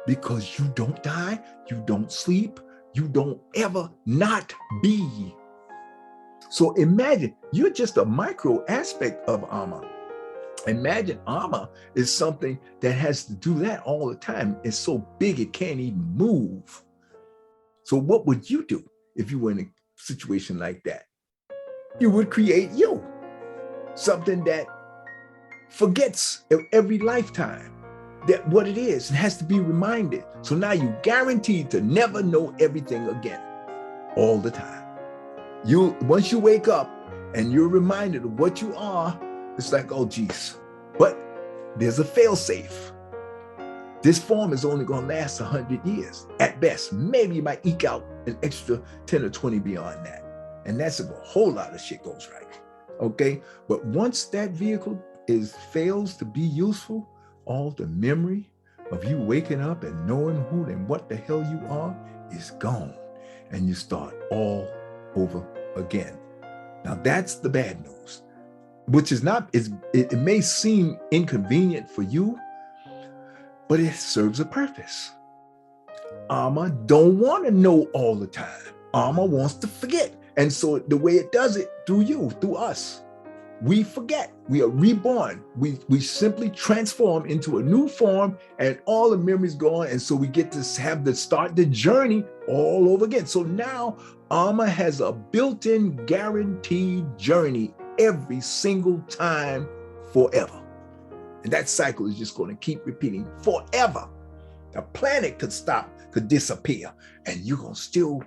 because you don't die, you don't sleep, you don't ever not be. So imagine you're just a micro aspect of Amma. Imagine armor is something that has to do that all the time. It's so big it can't even move. So what would you do if you were in a situation like that? You would create you, something that forgets every lifetime that what it is. It has to be reminded. So now you're guaranteed to never know everything again, all the time. Once you wake up and you're reminded of what you are, it's like, oh geez, but there's a fail-safe. This form is only going to last 100 years at best. Maybe you might eke out an extra 10 or 20 beyond that. And that's if a whole lot of shit goes right. Okay. But once that vehicle fails to be useful, all the memory of you waking up and knowing who and what the hell you are is gone. And you start all over again. Now that's the bad news, which is not, it may seem inconvenient for you, but it serves a purpose. Armor don't want to know all the time. Armor wants to forget. And so the way it does it through you, through us, we forget. We are reborn. We simply transform into a new form and all the memories gone. And so we get to start the journey all over again. So now armor has a built-in guaranteed journey every single time forever. And that cycle is just going to keep repeating forever. The planet could stop, could disappear, and you're going to still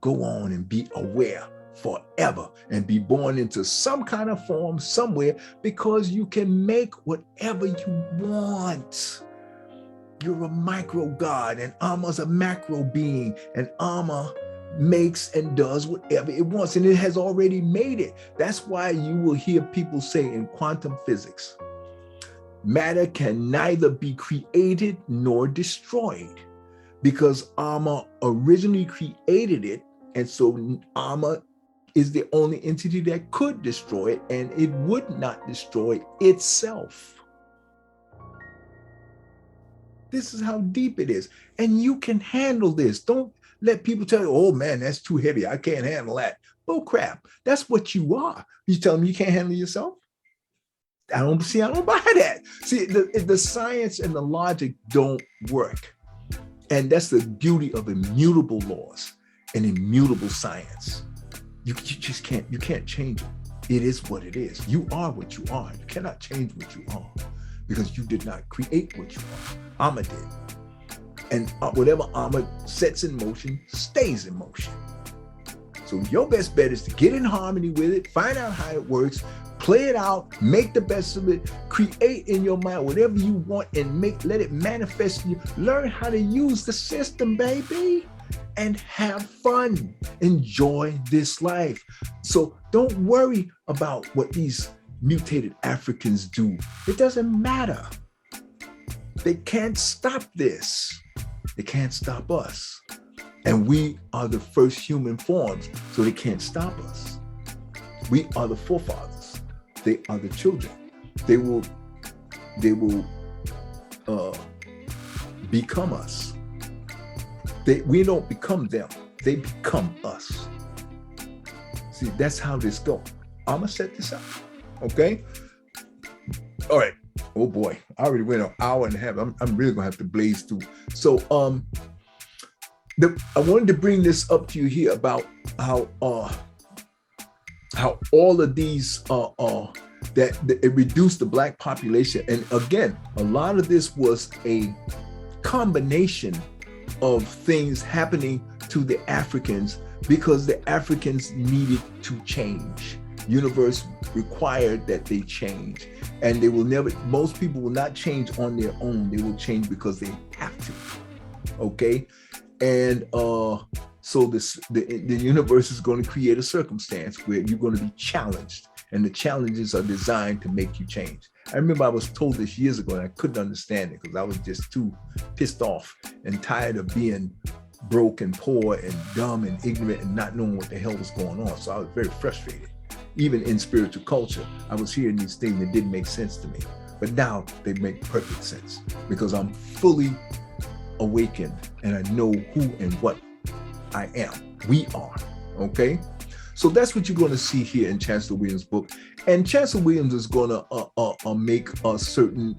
go on and be aware forever and be born into some kind of form somewhere, because you can make whatever you want. You're a micro god and armor's a macro being, and armor makes and does whatever it wants, and it has already made it. That's why you will hear people say in quantum physics, matter can neither be created nor destroyed, because armor originally created it, and so armor is the only entity that could destroy it, and it would not destroy itself. This is how deep it is, and you can handle this. Don't let people tell you, oh man, that's too heavy, I can't handle that. Bull crap, that's what you are. You tell them you can't handle yourself? I don't buy that. See, the science and the logic don't work. And that's the beauty of immutable laws and immutable science. You just can't change it. It is what it is. You are what you are. You cannot change what you are because you did not create what you are. Armor did. And whatever armor sets in motion stays in motion. So your best bet is to get in harmony with it, find out how it works, play it out, make the best of it, create in your mind whatever you want and let it manifest in you. Learn how to use the system, baby, and have fun. Enjoy this life. So don't worry about what these mutated Africans do. It doesn't matter. They can't stop this. They can't stop us. And we are the first human forms, so they can't stop us. We are the forefathers. They are the children. They will become us. We don't become them. They become us. See, that's how this goes. I'm gonna set this up, okay? All right. Oh boy, I already went an hour and a half. I'm really gonna have to blaze through. So I wanted to bring this up to you here about how all of these that it reduced the Black population. And again, a lot of this was a combination of things happening to the Africans because the Africans needed to change. Universe required that they change, and they will never, most people will not change on their own. They will change because they have to, okay? And so the universe is going to create a circumstance where you're going to be challenged, and the challenges are designed to make you change. I remember I was told this years ago and I couldn't understand it because I was just too pissed off and tired of being broke and poor and dumb and ignorant and not knowing what the hell was going on. So I was very frustrated. Even in spiritual culture, I was hearing these things that didn't make sense to me. But now they make perfect sense because I'm fully awakened and I know who and what I am. We are, okay? So that's what you're going to see here in Chancellor Williams' book. And Chancellor Williams is going to make certain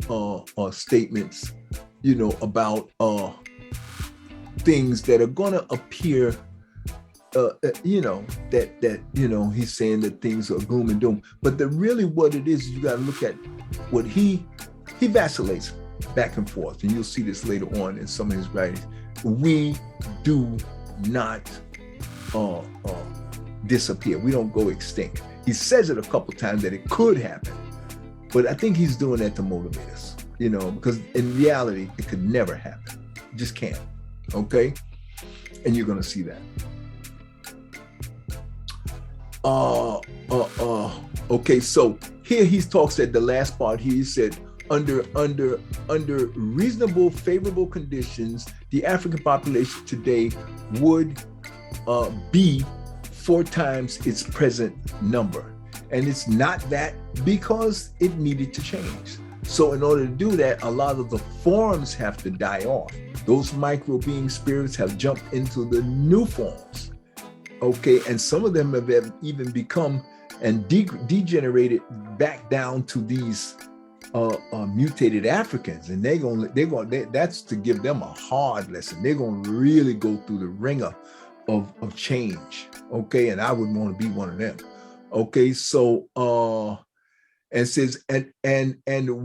statements, about things that are going to appear, he's saying that things are gloom and doom. But really what it is, you got to look at what he vacillates back and forth. And you'll see this later on in some of his writings. We do not disappear. We don't go extinct. He says it a couple times that it could happen, but I think he's doing that to motivate us, because in reality, it could never happen. It just can't. Okay? And you're going to see that. Okay, so here he talks at the last part here. He said, under reasonable, favorable conditions, the African population today would be 4 times its present number. And it's not that because it needed to change. So in order to do that, a lot of the forms have to die off. Those micro being spirits have jumped into the new forms. Okay, and some of them have even become and degenerated back down to these mutated Africans, and that's to give them a hard lesson. They're going to really go through the ringer of change. Okay, and I wouldn't want to be one of them. Okay, so and says and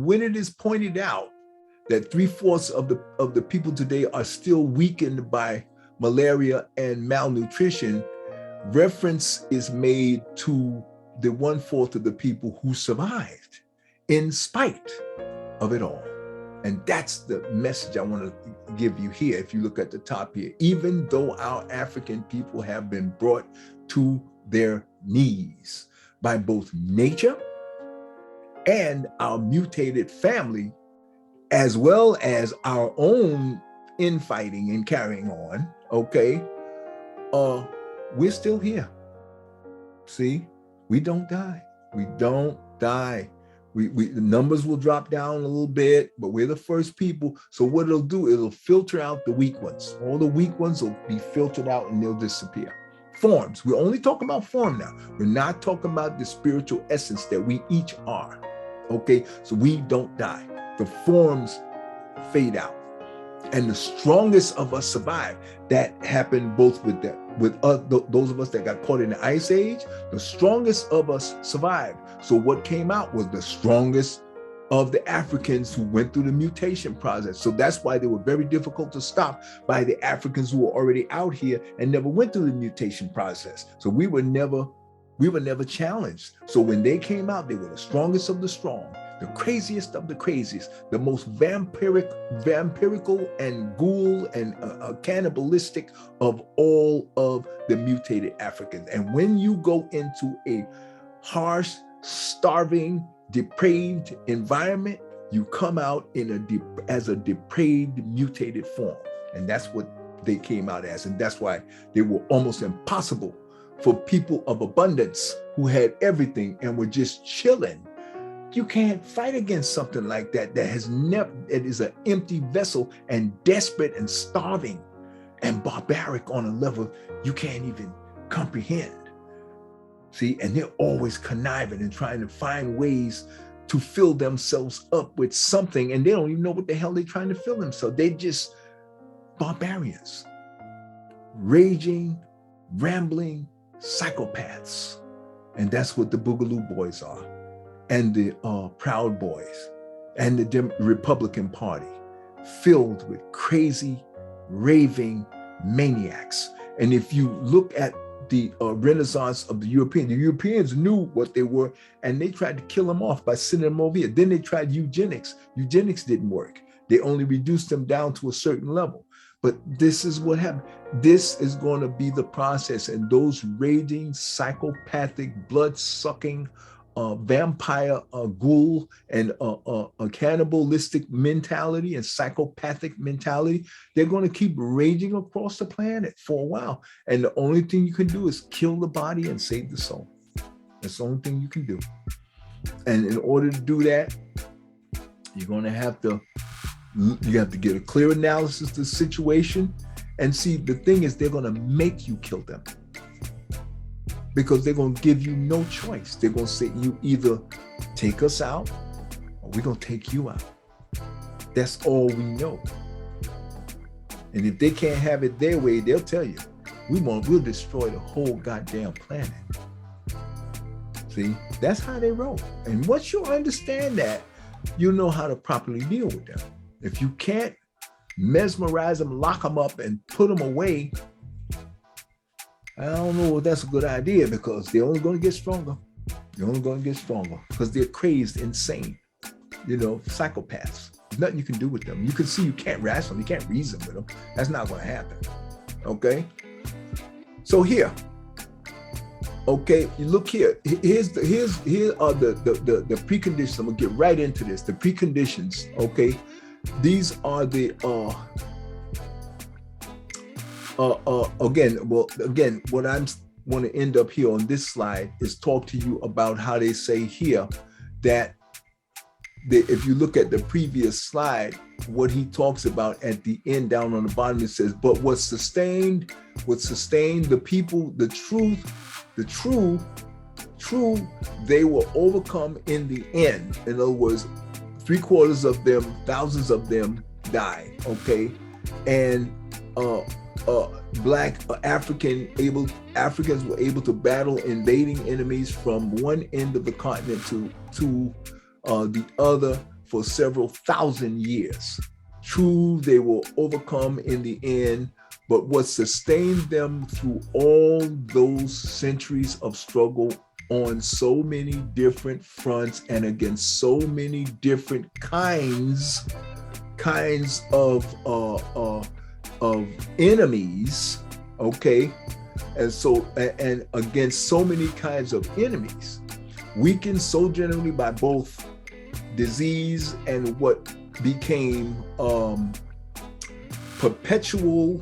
when it is pointed out that 3/4 of the people today are still weakened by malaria and malnutrition, reference is made to the 1/4 of the people who survived in spite of it all. And that's the message I want to give you here. If you look at the top here, even though our African people have been brought to their knees by both nature and our mutated family, as well as our own infighting and carrying on, okay, we're still here. See, we don't die. We don't die. The numbers will drop down a little bit, but we're the first people. So what it'll do, it'll filter out the weak ones. All the weak ones will be filtered out and they'll disappear. Forms, we're only talking about form now. We're not talking about the spiritual essence that we each are. Okay, so we don't die. The forms fade out. And the strongest of us survive. That happened both with those of us that got caught in the Ice Age. The strongest of us survived. So what came out was the strongest of the Africans who went through the mutation process. So that's why they were very difficult to stop by the Africans who were already out here and never went through the mutation process. So we were never challenged. So when they came out, they were the strongest of the strong, the craziest of the craziest, the most vampirical and ghoul and cannibalistic of all of the mutated Africans. And when you go into a harsh, starving, depraved environment, you come out as a depraved, mutated form. And that's what they came out as. And that's why they were almost impossible for people of abundance who had everything and were just chilling. You can't fight against something like that it is an empty vessel and desperate and starving and barbaric on a level you can't even comprehend. See, and they're always conniving and trying to find ways to fill themselves up with something, and they don't even know what the hell they're trying to fill themselves. They're just barbarians, raging, rambling psychopaths. And that's what the Boogaloo Boys are, and the Proud Boys, and the Republican Party, filled with crazy, raving maniacs. And if you look at the renaissance of the Europeans knew what they were, and they tried to kill them off by sending them over here. Then they tried eugenics. Eugenics didn't work. They only reduced them down to a certain level. But this is what happened. This is going to be the process. And those raging, psychopathic, blood-sucking, vampire, ghoul, and a cannibalistic mentality and psychopathic mentality, they're going to keep raging across the planet for a while. And the only thing you can do is kill the body and save the soul. That's the only thing you can do. And in order to do that, you're going to have to get a clear analysis of the situation. And see, the thing is, they're going to make you kill them. because they're going to give you no choice. They're going to say, you either take us out or we're going to take you out. That's all we know. And if they can't have it their way, they'll tell you, we'll destroy the whole goddamn planet. See, that's how they roll. And once you understand that, you know how to properly deal with them. If you can't mesmerize them, lock them up, and put them away, I don't know if that's a good idea, because they're only going to get stronger. They're only going to get stronger because they're crazed, insane, psychopaths. There's nothing you can do with them. You can see you can't wrestle them, you can't reason with them. That's not going to happen. Okay? So here, okay, you look here. Here are the preconditions. I'm gonna get right into this. The preconditions. Okay, these are the again. What I'm want to end up here on this slide is talk to you about how they say here that if you look at the previous slide, what he talks about at the end down on the bottom, it says, but what sustained the people, the true, they were overcome in the end. In other words, 3/4 of them, thousands of them died, okay? And Africans were able to battle invading enemies from one end of the continent to the other for several thousand years. True, they were overcome in the end, but what sustained them through all those centuries of struggle on so many different fronts and against so many different kinds of enemies, okay, and against so many kinds of enemies, weakened so generally by both disease and what became perpetual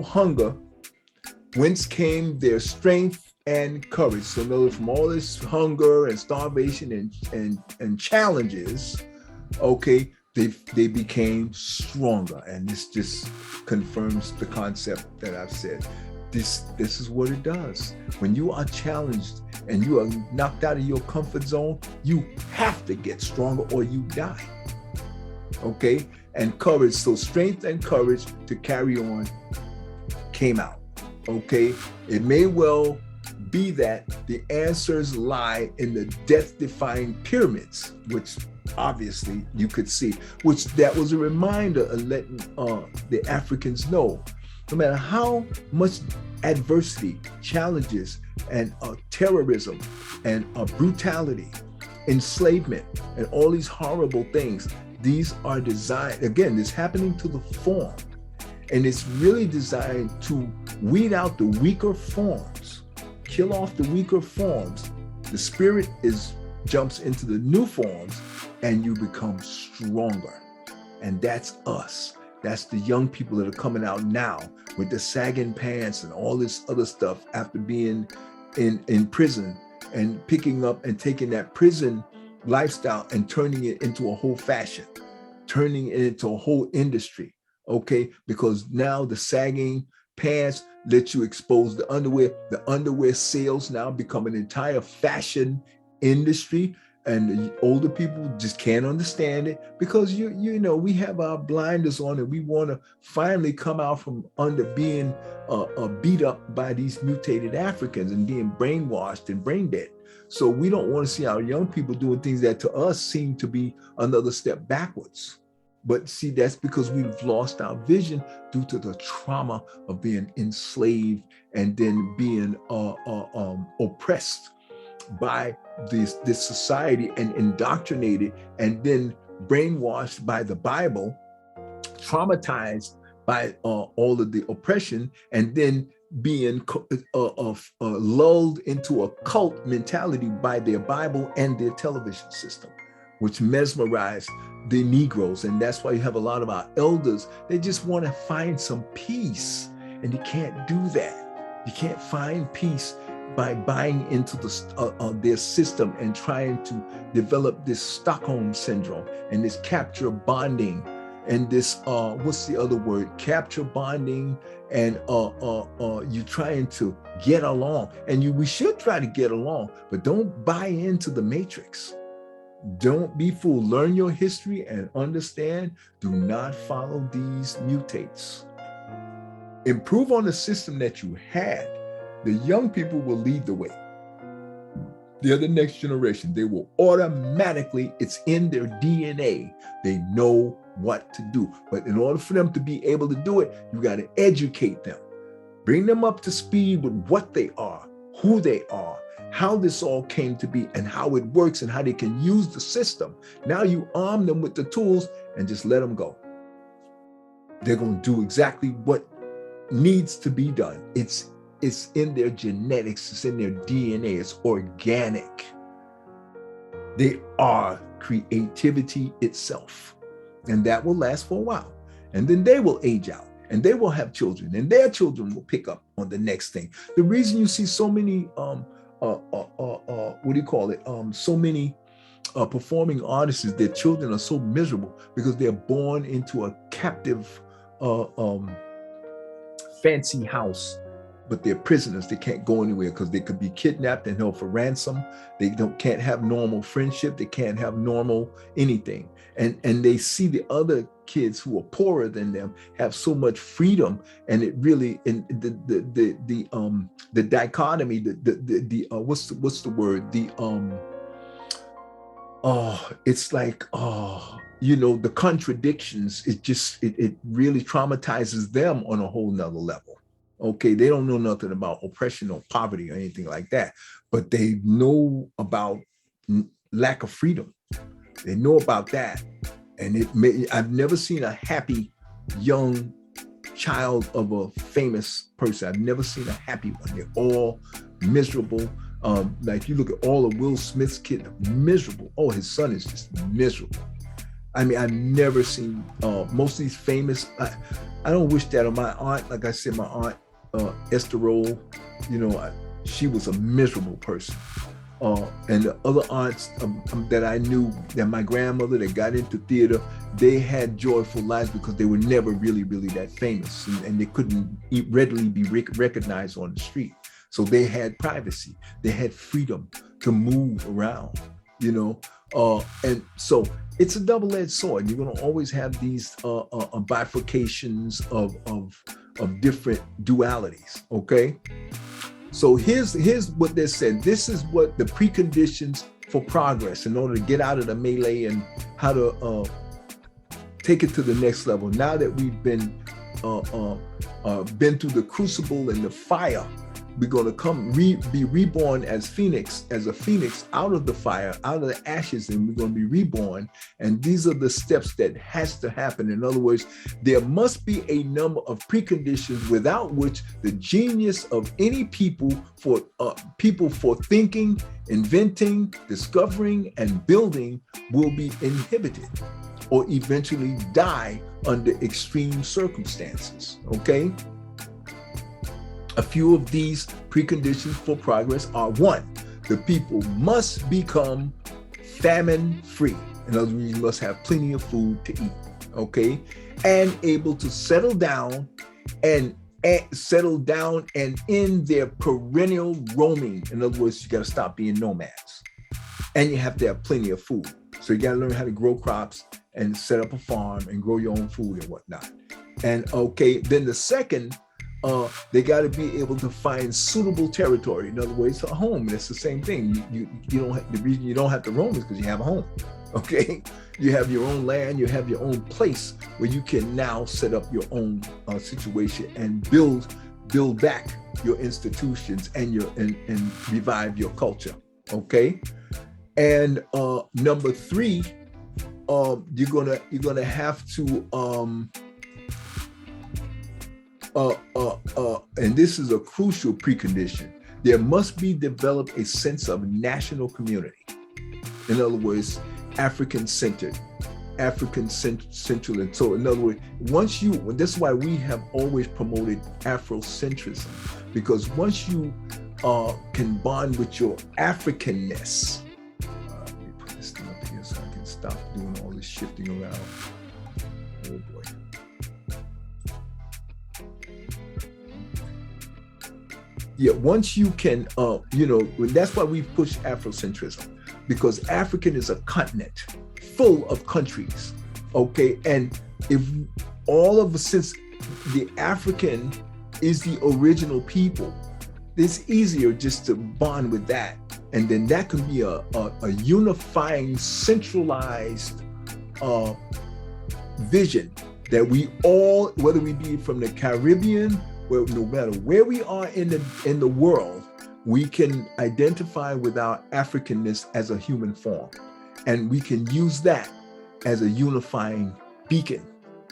hunger, whence came their strength and courage. So in other words, from all this hunger and starvation and challenges, okay, they became stronger. And this just confirms the concept that I've said. This is what it does. When you are challenged and you are knocked out of your comfort zone, you have to get stronger or you die. Okay? And courage, so strength and courage to carry on came out. Okay? It may well be that the answers lie in the death-defying pyramids, which obviously you could see, which that was a reminder of letting the Africans know, no matter how much adversity, challenges, and terrorism, and brutality, enslavement, and all these horrible things, these are designed, again, it's happening to the formed, and it's really designed to weed out the weaker forms, kill off the weaker forms. The spirit jumps into the new forms, and you become stronger. And that's us. That's the young people that are coming out now with the sagging pants and all this other stuff after being in prison and picking up and taking that prison lifestyle and turning it into a whole fashion, turning it into a whole industry, okay? Because now the sagging pants let you expose the underwear. The underwear sales now become an entire fashion industry. And the older people just can't understand it because you know we have our blinders on and we want to finally come out from under being beat up by these mutated Africans and being brainwashed and brain dead. So we don't want to see our young people doing things that to us seem to be another step backwards. But see, that's because we've lost our vision due to the trauma of being enslaved and then being oppressed by this society and indoctrinated and then brainwashed by the Bible, traumatized by all of the oppression, and then being lulled into a cult mentality by their Bible and their television system, which mesmerized the Negroes. And that's why you have a lot of our elders, they just want to find some peace, and you can't do that. You can't find peace by buying into their system and trying to develop this Stockholm syndrome and this capture bonding and this what's the other word, capture bonding, and you trying to get along, and we should try to get along, but don't buy into the matrix. Don't be fooled. Learn your history and understand. Do not follow these mutates. Improve on the system that you had. The young people will lead the way. They're the next generation. They will automatically, it's in their DNA. They know what to do. But in order for them to be able to do it, you got to educate them. Bring them up to speed with what they are, who they are, how this all came to be, and how it works, and how they can use the system. Now you arm them with the tools and just let them go. They're going to do exactly what needs to be done. It's in their genetics, it's in their DNA, it's organic. They are creativity itself. And that will last for a while. And then they will age out, and they will have children, and their children will pick up on the next thing. The reason you see so many, so many performing artists is their children are so miserable because they're born into a captive, fancy house, but they're prisoners. They can't go anywhere because they could be kidnapped and held for ransom. They can't have normal friendship. They can't have normal anything. And they see the other kids who are poorer than them have so much freedom, and it really, and the dichotomy, what's the word? It's like, the contradictions. It really traumatizes them on a whole nother level. Okay, they don't know nothing about oppression or poverty or anything like that, but they know about lack of freedom. They know about that. And I've never seen a happy young child of a famous person. I've never seen a happy one. They're all miserable. Like you look at all of Will Smith's kids, miserable. Oh, his son is just miserable. I mean, I've never seen most of these famous, I don't wish that on my aunt. Like I said, my aunt, Esther Roll, she was a miserable person. And the other aunts that I knew, that my grandmother that got into theater, they had joyful lives because they were never really that famous, and they couldn't readily be recognized on the street. So they had privacy, they had freedom to move around, and so it's a double-edged sword. You're going to always have these bifurcations of different dualities. Okay. So here's what they said. This is what the preconditions for progress in order to get out of the melee and how to take it to the next level. Now that we've been through the crucible and the fire, we're going to be reborn as a phoenix out of the fire, out of the ashes, and we're going to be reborn. And these are the steps that has to happen. In other words, there must be a number of preconditions without which the genius of any people for thinking, inventing, discovering, and building will be inhibited or eventually die under extreme circumstances. Okay? A few of these preconditions for progress are: 1, the people must become famine-free. In other words, you must have plenty of food to eat, okay? And able to settle down and end their perennial roaming. In other words, you got to stop being nomads. And you have to have plenty of food. So you got to learn how to grow crops and set up a farm and grow your own food and whatnot. And okay, then the second, they got to be able to find suitable territory. In other words, a home. That's the same thing. You don't have, the reason you don't have to roam is because you have a home. Okay, you have your own land. You have your own place where you can now set up your own situation and build back your institutions and revive your culture. Okay, and number 3, you're gonna have to and this is a crucial precondition. There must be developed a sense of national community. In other words, African-centered, African-central. And so, in other words, this is why we have always promoted Afrocentrism, because once you can bond with your Africanness, let me put this thing up here so I can stop doing all this shifting around. Oh boy. Yeah, once you can, that's why we push Afrocentrism, because African is a continent full of countries, okay? And if all of us, since the African is the original people, it's easier just to bond with that. And then that can be a unifying, centralized vision that we all, whether we be from the Caribbean, where no matter where we are in the world, we can identify with our Africanness as a human form. And we can use that as a unifying beacon,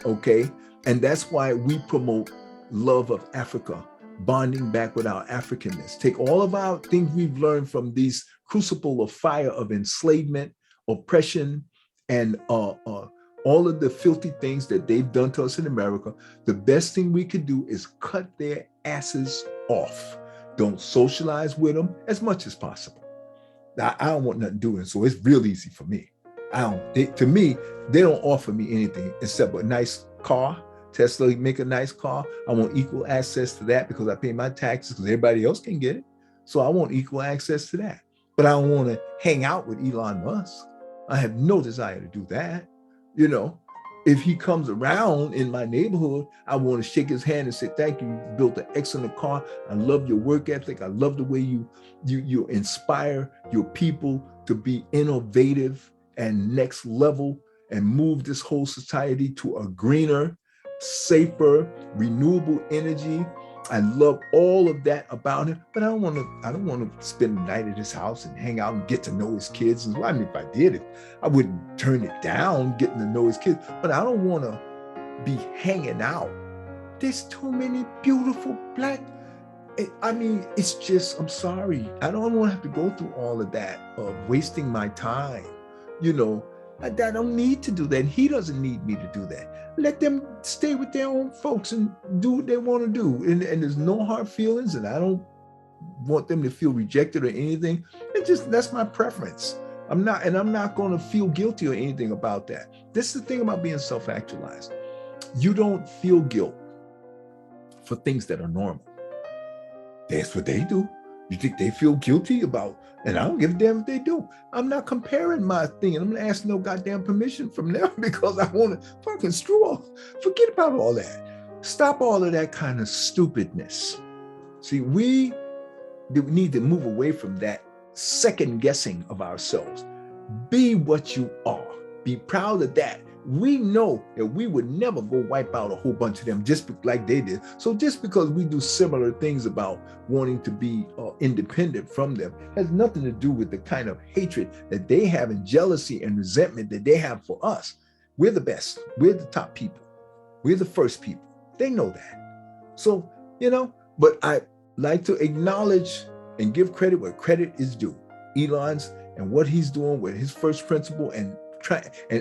okay? And that's why we promote love of Africa, bonding back with our Africanness. Take all of our things we've learned from these crucible of fire of enslavement, oppression, and all of the filthy things that they've done to us in America. The best thing we could do is cut their asses off. Don't socialize with them as much as possible. Now, I don't want nothing doing, so it's real easy for me. To me, they don't offer me anything except a nice car. Tesla make a nice car. I want equal access to that because I pay my taxes because everybody else can get it. So I want equal access to that. But I don't want to hang out with Elon Musk. I have no desire to do that. If he comes around in my neighborhood, I want to shake his hand and say, thank you. You built an excellent car. I love your work ethic. I love the way you inspire your people to be innovative and next level and move this whole society to a greener, safer, renewable energy. I love all of that about him, but I don't want to spend the night at his house and hang out and get to know his kids. And I mean, if I did it, I wouldn't turn it down, getting to know his kids, but I don't want to be hanging out. There's too many beautiful black, it's just, I'm sorry. I don't want to have to go through all of that of wasting my time. I don't need to do that. He doesn't need me to do that. Let them stay with their own folks and do what they want to do. And there's no hard feelings, and I don't want them to feel rejected or anything. That's my preference. I'm not going to feel guilty or anything about that. This is the thing about being self-actualized. You don't feel guilt for things that are normal. That's what they do. You think they feel guilty about, and I don't give a damn if they do. I'm not comparing my thing, and I'm not asking no goddamn permission from them because I want to fucking screw off. Forget about all that. Stop all of that kind of stupidness. See, we need to move away from that second guessing of ourselves. Be what you are. Be proud of that. We know that we would never go wipe out a whole bunch of them just like they did. So just because we do similar things about wanting to be independent from them has nothing to do with the kind of hatred that they have and jealousy and resentment that they have for us. We're the best. We're the top people. We're the first people. They know that. So, but I like to acknowledge and give credit where credit is due. Elon's and what he's doing with his first principle and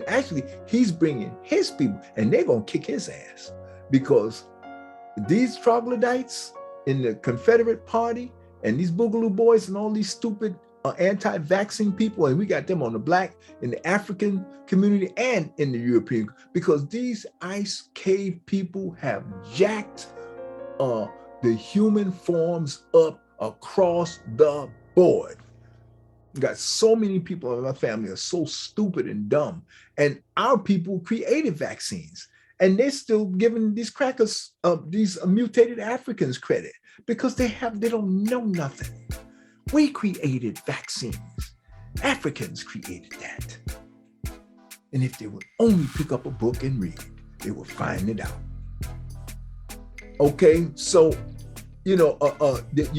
actually he's bringing his people, and they're going to kick his ass because these troglodytes in the Confederate Party and these Boogaloo boys and all these stupid anti-vaccine people, and we got them on the black, in the African community and in the European, because these ice cave people have jacked the human forms up across the board. Got so many people in my family are so stupid and dumb, and our people created vaccines, and they're still giving these crackers, these mutated Africans credit because they don't know nothing. We created vaccines. Africans created that. And if they would only pick up a book and read, they would find it out. Okay, so you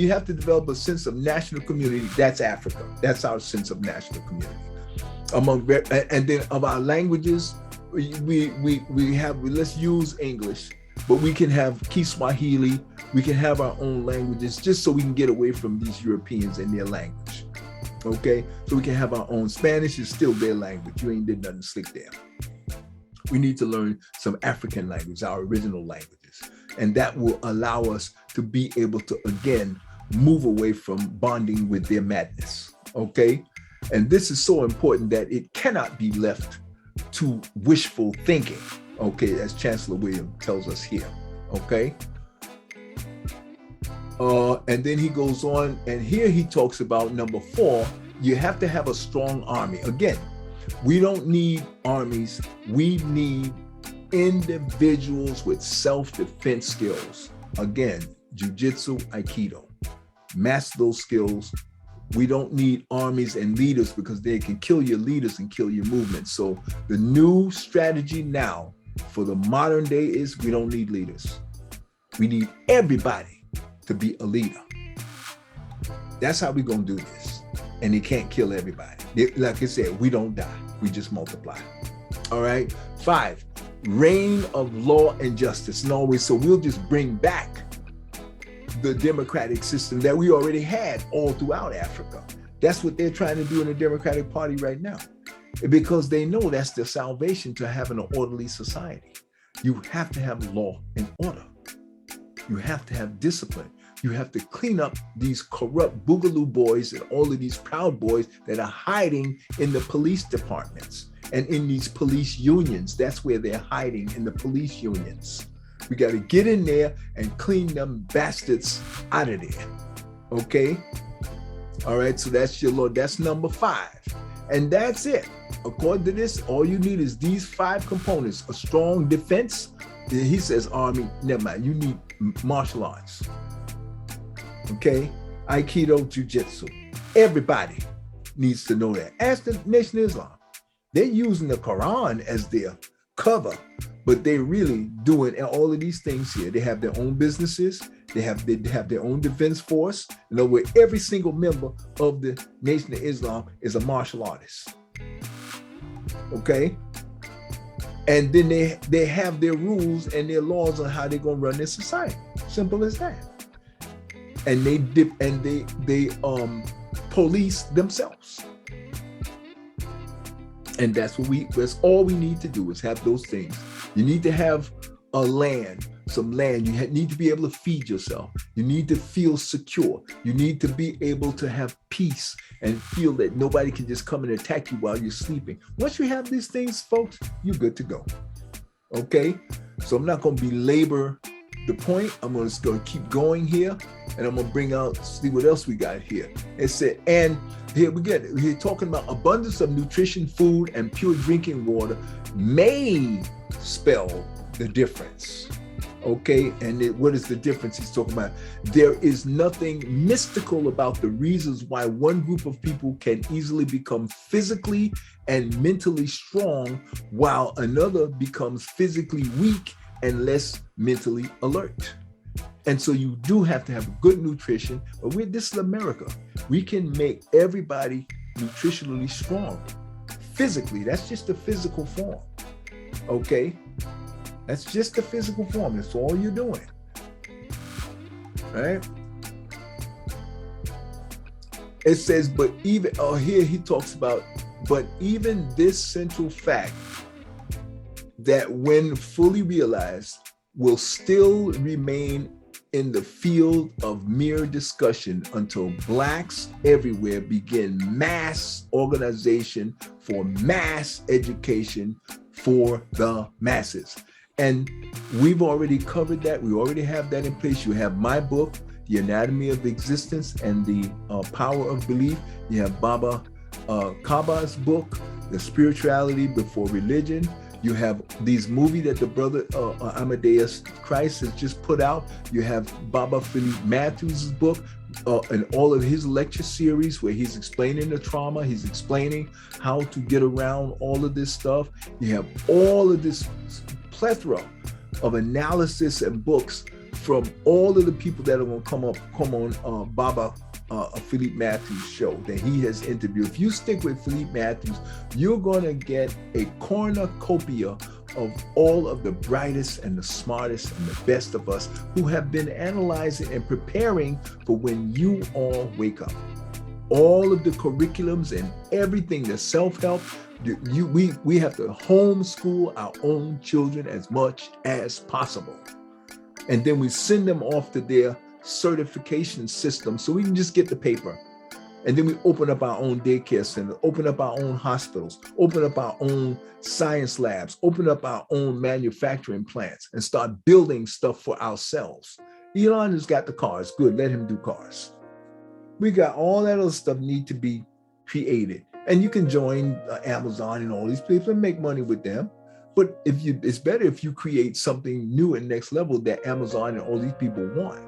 have to develop a sense of national community. That's Africa. That's our sense of national community. And then of our languages, let's use English, but we can have Kiswahili. We can have our own languages just so we can get away from these Europeans and their language. Okay, so we can have our own. Spanish is still their language. You ain't did nothing slick there. We need to learn some African language, our original languages. And that will allow us to be able to, again, move away from bonding with their madness, okay? And this is so important that it cannot be left to wishful thinking, Okay, as Chancellor William tells us here. Okay. And then he goes on, and here he talks about number 4, you have to have a strong army. Again, we don't need armies. We need individuals with self-defense skills. Again, jujitsu, aikido. Master those skills. We don't need armies and leaders because they can kill your leaders and kill your movement. So the new strategy now for the modern day is we don't need leaders. We need everybody to be a leader. That's how we're going to do this. And he can't kill everybody. Like I said, we don't die. We just multiply. All right. 5, reign of law and justice. No way. So we'll just bring back the democratic system that we already had all throughout Africa. That's what they're trying to do in the Democratic Party right now, because they know that's the salvation to having an orderly society. You have to have law and order. You have to have discipline. You have to clean up these corrupt boogaloo boys and all of these proud boys that are hiding in the police departments and in these police unions. That's where they're hiding, in the police unions. We got to get in there and clean them bastards out of there. Okay? All right, so that's your law. That's number 5. And that's it. According to this, all you need is these 5 components: a strong defense. He says army, never mind. You need martial arts. Okay? Aikido, jiu-jitsu. Everybody needs to know that. Ask the Nation of Islam. They're using the Quran as their cover, but they're really doing all of these things here. They have their own businesses. They have their own defense force. In other words, every single member of the Nation of Islam is a martial artist. Okay? And then they have their rules and their laws on how they're going to run their society. Simple as that. And they police themselves. And that's all we need to do is have those things. You need to have some land. You need to be able to feed yourself. You need to feel secure. You need to be able to have peace and feel that nobody can just come and attack you while you're sleeping. Once you have these things, folks, you're good to go. Okay? So I'm not going to belabor the point. I'm just going to keep going here, and I'm going to bring out, see what else we got here. It said, and here we get it. We're talking about abundance of nutrition, food, and pure drinking water may spell the difference. Okay, and what is the difference he's talking about? There is nothing mystical about the reasons why one group of people can easily become physically and mentally strong while another becomes physically weak and less mentally alert. And so you do have to have good nutrition, but this is America. We can make everybody nutritionally strong. Physically, that's just the physical form. Okay? That's just the physical form. That's all you're doing. Right? It says, but even, here he talks about, but even this central fact that when fully realized will still remain in the field of mere discussion until Blacks everywhere begin mass organization for mass education for the masses. And we've already covered that. We already have that in place. You have my book, The Anatomy of Existence and the Power of Belief. You have Baba Kaba's book, The Spirituality Before Religion. You have these movies that the brother Amadeus Christ has just put out. You have Baba Philippe Matthews' book and all of his lecture series where he's explaining the trauma. He's explaining how to get around all of this stuff. You have all of this plethora of analysis and books from all of the people that are going to come on Baba Philippe Matthews' show that he has interviewed. If you stick with Philippe Matthews, you're going to get a cornucopia of all of the brightest and the smartest and the best of us who have been analyzing and preparing for when you all wake up. All of the curriculums and everything, the self-help, we have to homeschool our own children as much as possible. And then we send them off to their certification system so we can just get the paper. And then we open up our own daycare center, open up our own hospitals, open up our own science labs, open up our own manufacturing plants, and start building stuff for ourselves. Elon has got the cars. Good, let him do cars. We got all that other stuff need to be created. And you can join Amazon and all these people and make money with them. But it's better if you create something new and next level that Amazon and all these people want.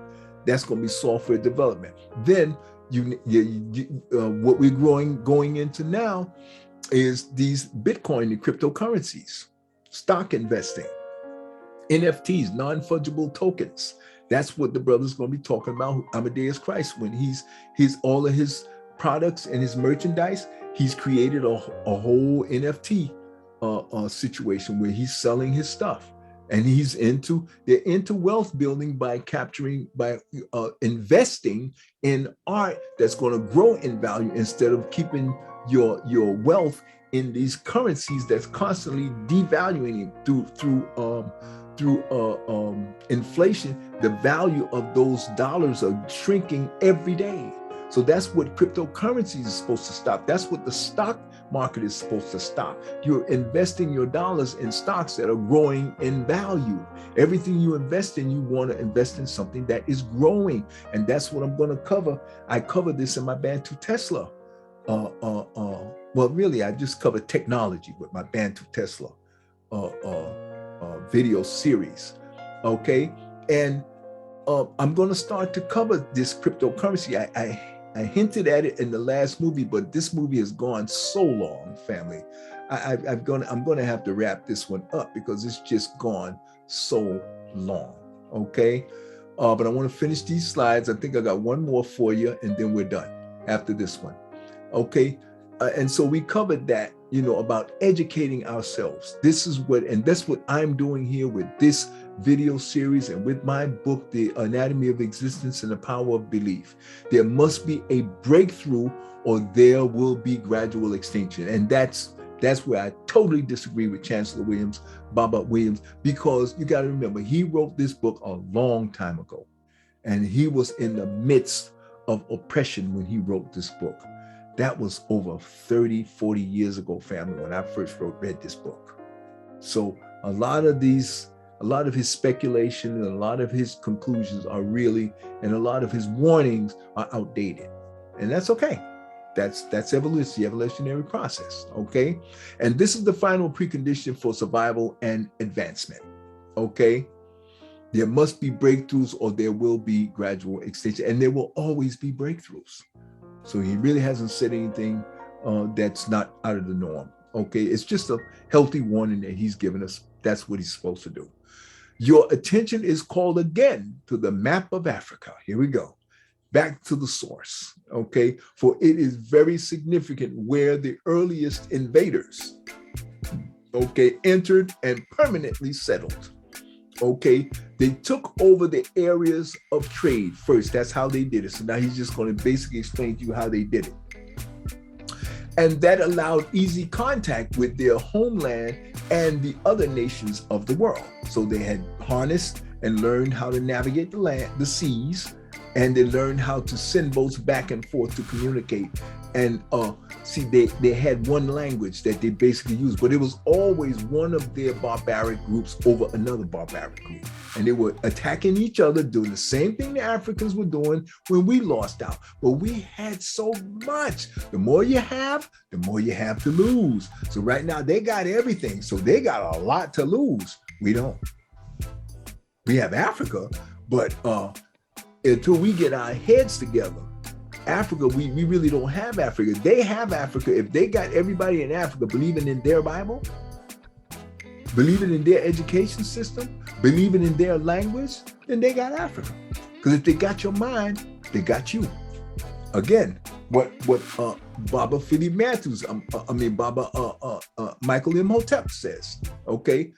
That's going to be software development. Then what we're going into now is these Bitcoin and cryptocurrencies, stock investing, NFTs, non-fungible tokens. That's what the brother's going to be talking about, Amadeus Christ, when he's all of his products and his merchandise. He's created a whole NFT situation where he's selling his stuff. And they're into wealth building by investing in art that's going to grow in value instead of keeping your wealth in these currencies that's constantly devaluing through inflation. The value of those dollars are shrinking every day. So that's what cryptocurrencies is supposed to stop. That's what the stock market is supposed to stop. You're investing your dollars in stocks that are growing in value. Everything you invest in, you want to invest in something that is growing. And that's what I'm going to cover. I covered this in my Bantu Tesla. Well, really, I just covered technology with my Bantu Tesla video series. Okay. And I'm going to start to cover this cryptocurrency. I hinted at it in the last movie, but this movie has gone so long, family. I'm going to have to wrap this one up because it's just gone so long, okay? But I want to finish these slides. I think I got one more for you, and then we're done after this one, okay? And so we covered that, about educating ourselves. That's what I'm doing here with this video series and with my book, The Anatomy of Existence and the Power of Belief. There must be a breakthrough or there will be gradual extinction. And that's where I totally disagree with Chancellor Williams, Baba Williams, because you got to remember, he wrote this book a long time ago, and he was in the midst of oppression when he wrote this book. That was over 30, 40 years ago, family, when I first read this book. So a lot of his speculation and a lot of his conclusions are really, and a lot of his warnings are outdated. And that's okay. That's evolution, the evolutionary process, okay? And this is the final precondition for survival and advancement, okay? There must be breakthroughs or there will be gradual extinction, and there will always be breakthroughs. So he really hasn't said anything that's not out of the norm, okay? It's just a healthy warning that he's given us. That's what he's supposed to do. Your attention is called again to the map of Africa. Here we go. Back to the source, okay? For it is very significant where the earliest invaders, okay, entered and permanently settled, okay? They took over the areas of trade first. That's how they did it. So now he's just going to basically explain to you how they did it. And that allowed easy contact with their homeland and the other nations of the world. So they had harnessed and learned how to navigate the land, the seas, and they learned how to send boats back and forth to communicate. And they had one language that they basically used, but it was always one of their barbaric groups over another barbaric group. And they were attacking each other, doing the same thing the Africans were doing when we lost out. But we had so much. The more you have to lose. So right now they got everything. So they got a lot to lose. We don't. We have Africa, but until we get our heads together, Africa, we really don't have Africa. They have Africa. If they got everybody in Africa believing in their Bible, believing in their education system, believing in their language, then they got Africa. Because if they got your mind, they got you. Again, what Baba Philip Matthews, Michael Imhotep says, okay?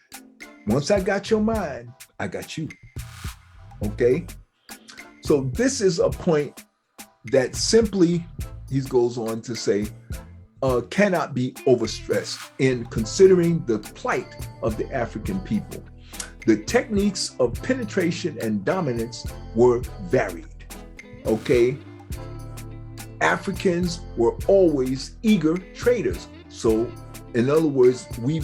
Once I got your mind, I got you, okay? So this is a point that simply, he goes on to say, cannot be overstressed in considering the plight of the African people. The techniques of penetration and dominance were varied, okay? Africans were always eager traders. So in other words, we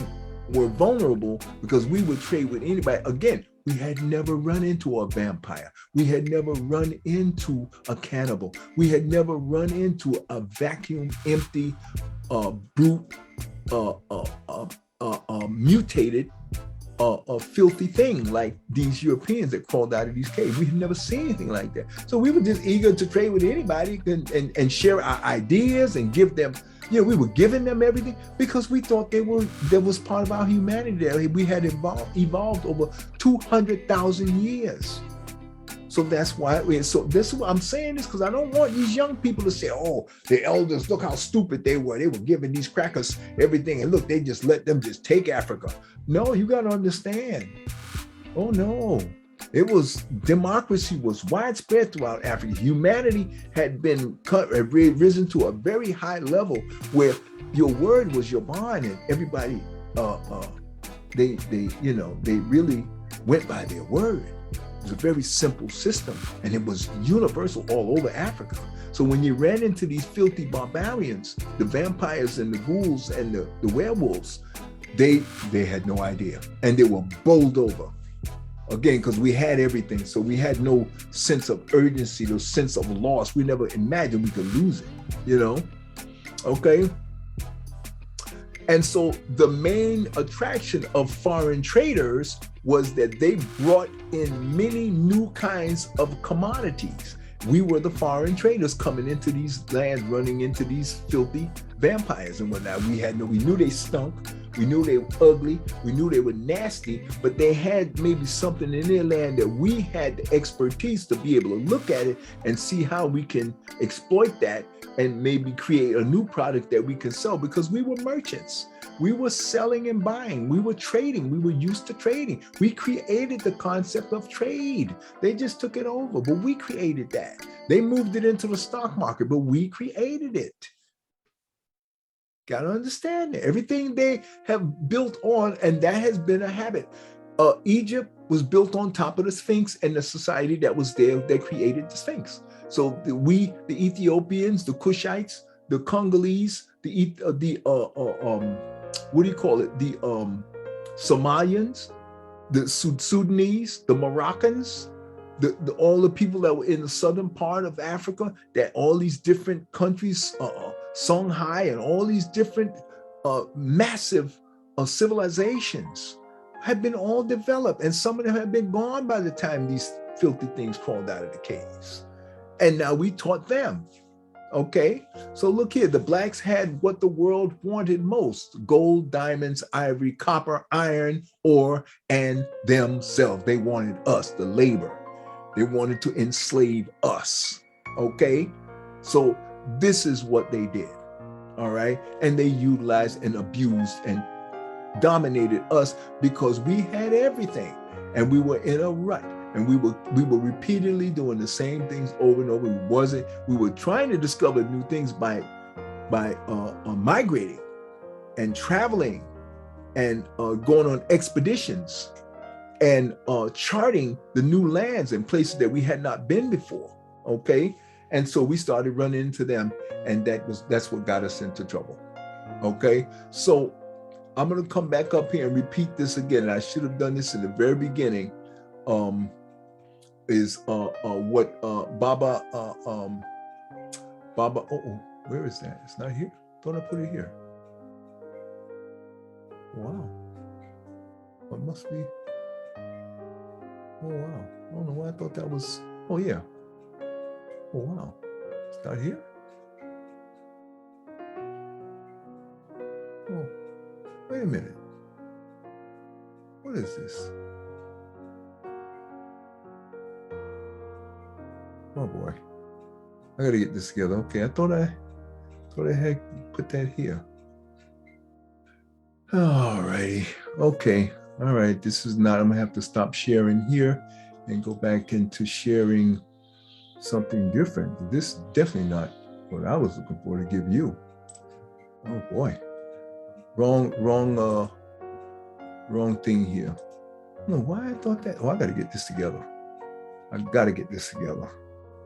were vulnerable because we would trade with anybody. Again, we had never run into a vampire. We had never run into a cannibal. We had never run into a vacuum empty, brute, mutated, a filthy thing like these Europeans that crawled out of these caves. We had never seen anything like that. So we were just eager to trade with anybody and share our ideas and give them, we were giving them everything because we thought that was part of our humanity. We had evolved over 200,000 years. So that's why, so this is what I'm saying this because I don't want these young people to say, oh, the elders, look how stupid they were. They were giving these crackers everything. And look, they just let them just take Africa. No, you got to understand. Oh, no. Democracy was widespread throughout Africa. Humanity had risen to a very high level where your word was your bond and everybody, they really went by their word. It was a very simple system and it was universal all over Africa. So when you ran into these filthy barbarians, the vampires and the ghouls and the werewolves, they had no idea and they were bowled over. Again, because we had everything. So we had no sense of urgency, no sense of loss. We never imagined we could lose it, Okay. And so the main attraction of foreign traders was that they brought in many new kinds of commodities. We were the foreign traders coming into these lands, running into these filthy vampires and whatnot. We knew they stunk. We knew they were ugly. We knew they were nasty, but they had maybe something in their land that we had the expertise to be able to look at it and see how we can exploit that and maybe create a new product that we can sell because we were merchants. We were selling and buying. We were trading. We were used to trading. We created the concept of trade. They just took it over, but we created that. They moved it into the stock market, but we created it. Got to understand that. Everything they have built on, and that has been a habit. Egypt was built on top of the Sphinx and the society that was there that created the Sphinx. So the Ethiopians, the Kushites, the Congolese, the Somalians, the Sudanese, the Moroccans, all the people that were in the southern part of Africa, that all these different countries, Songhai and all these different massive civilizations have been all developed, and some of them have been gone by the time these filthy things crawled out of the caves. And now we taught them. Okay, so look here, the blacks had what the world wanted most: gold, diamonds, ivory, copper, iron, ore, and themselves. They wanted us, the labor. They wanted to enslave us. Okay, so this is what they did. All right, and they utilized and abused and dominated us because we had everything and we were in a rut. And we were repeatedly doing the same things over and over. We were trying to discover new things by migrating and traveling and going on expeditions and charting the new lands and places that we had not been before. Okay, and so we started running into them, and that's what got us into trouble. Okay, so I'm gonna come back up here and repeat this again. I should have done this in the very beginning. Is what Baba, where is that? It's not here. Thought I put it here. Wow. What must be? Oh wow. I don't know why I thought that was. Oh yeah. Oh wow. It's not here. Oh, wait a minute. What is this? Oh boy, I gotta get this together. Okay, I thought I had put that here. All righty. Okay. All right. This is not. I'm gonna have to stop sharing here and go back into sharing something different. This is definitely not what I was looking for to give you. Oh boy, wrong thing here. I don't know why I thought that. Oh, I gotta get this together. I gotta get this together.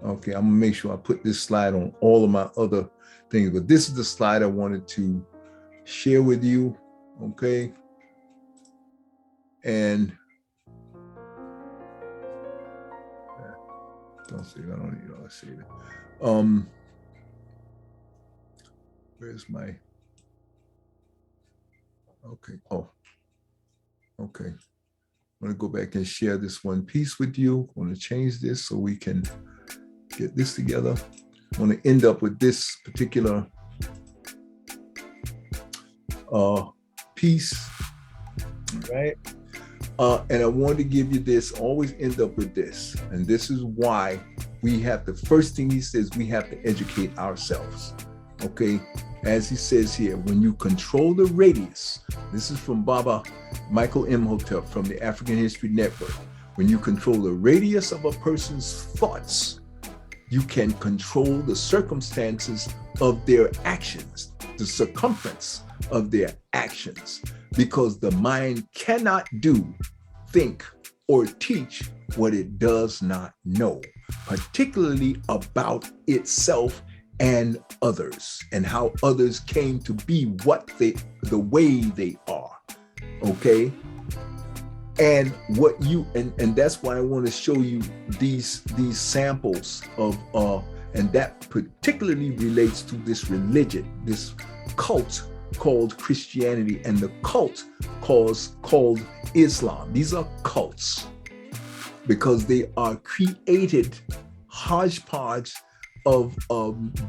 Okay, I'm gonna make sure I put this slide on all of my other things, but this is the slide I wanted to share with you. Okay. And don't say I don't need to say that. Where's my okay? Oh, okay. I'm gonna go back and share this one piece with you. I'm gonna change this so we can get this together. I'm gonna end up with this particular piece, right? And I want to give you this, always end up with this. And this is why we have, the first thing he says, we have to educate ourselves, okay? As he says here, when you control the radius, this is from Baba Michael Imhotep from the African History Network. When you control the radius of a person's thoughts, you can control the circumstances of their actions, the circumference of their actions, because the mind cannot do, think, or teach what it does not know, particularly about itself and others, and how others came to be the way they are. Okay. And what you, and that's why I want to show you these samples of, and that particularly relates to this religion, this cult called Christianity, and the cult called Islam. These are cults because they are created hodgepodge of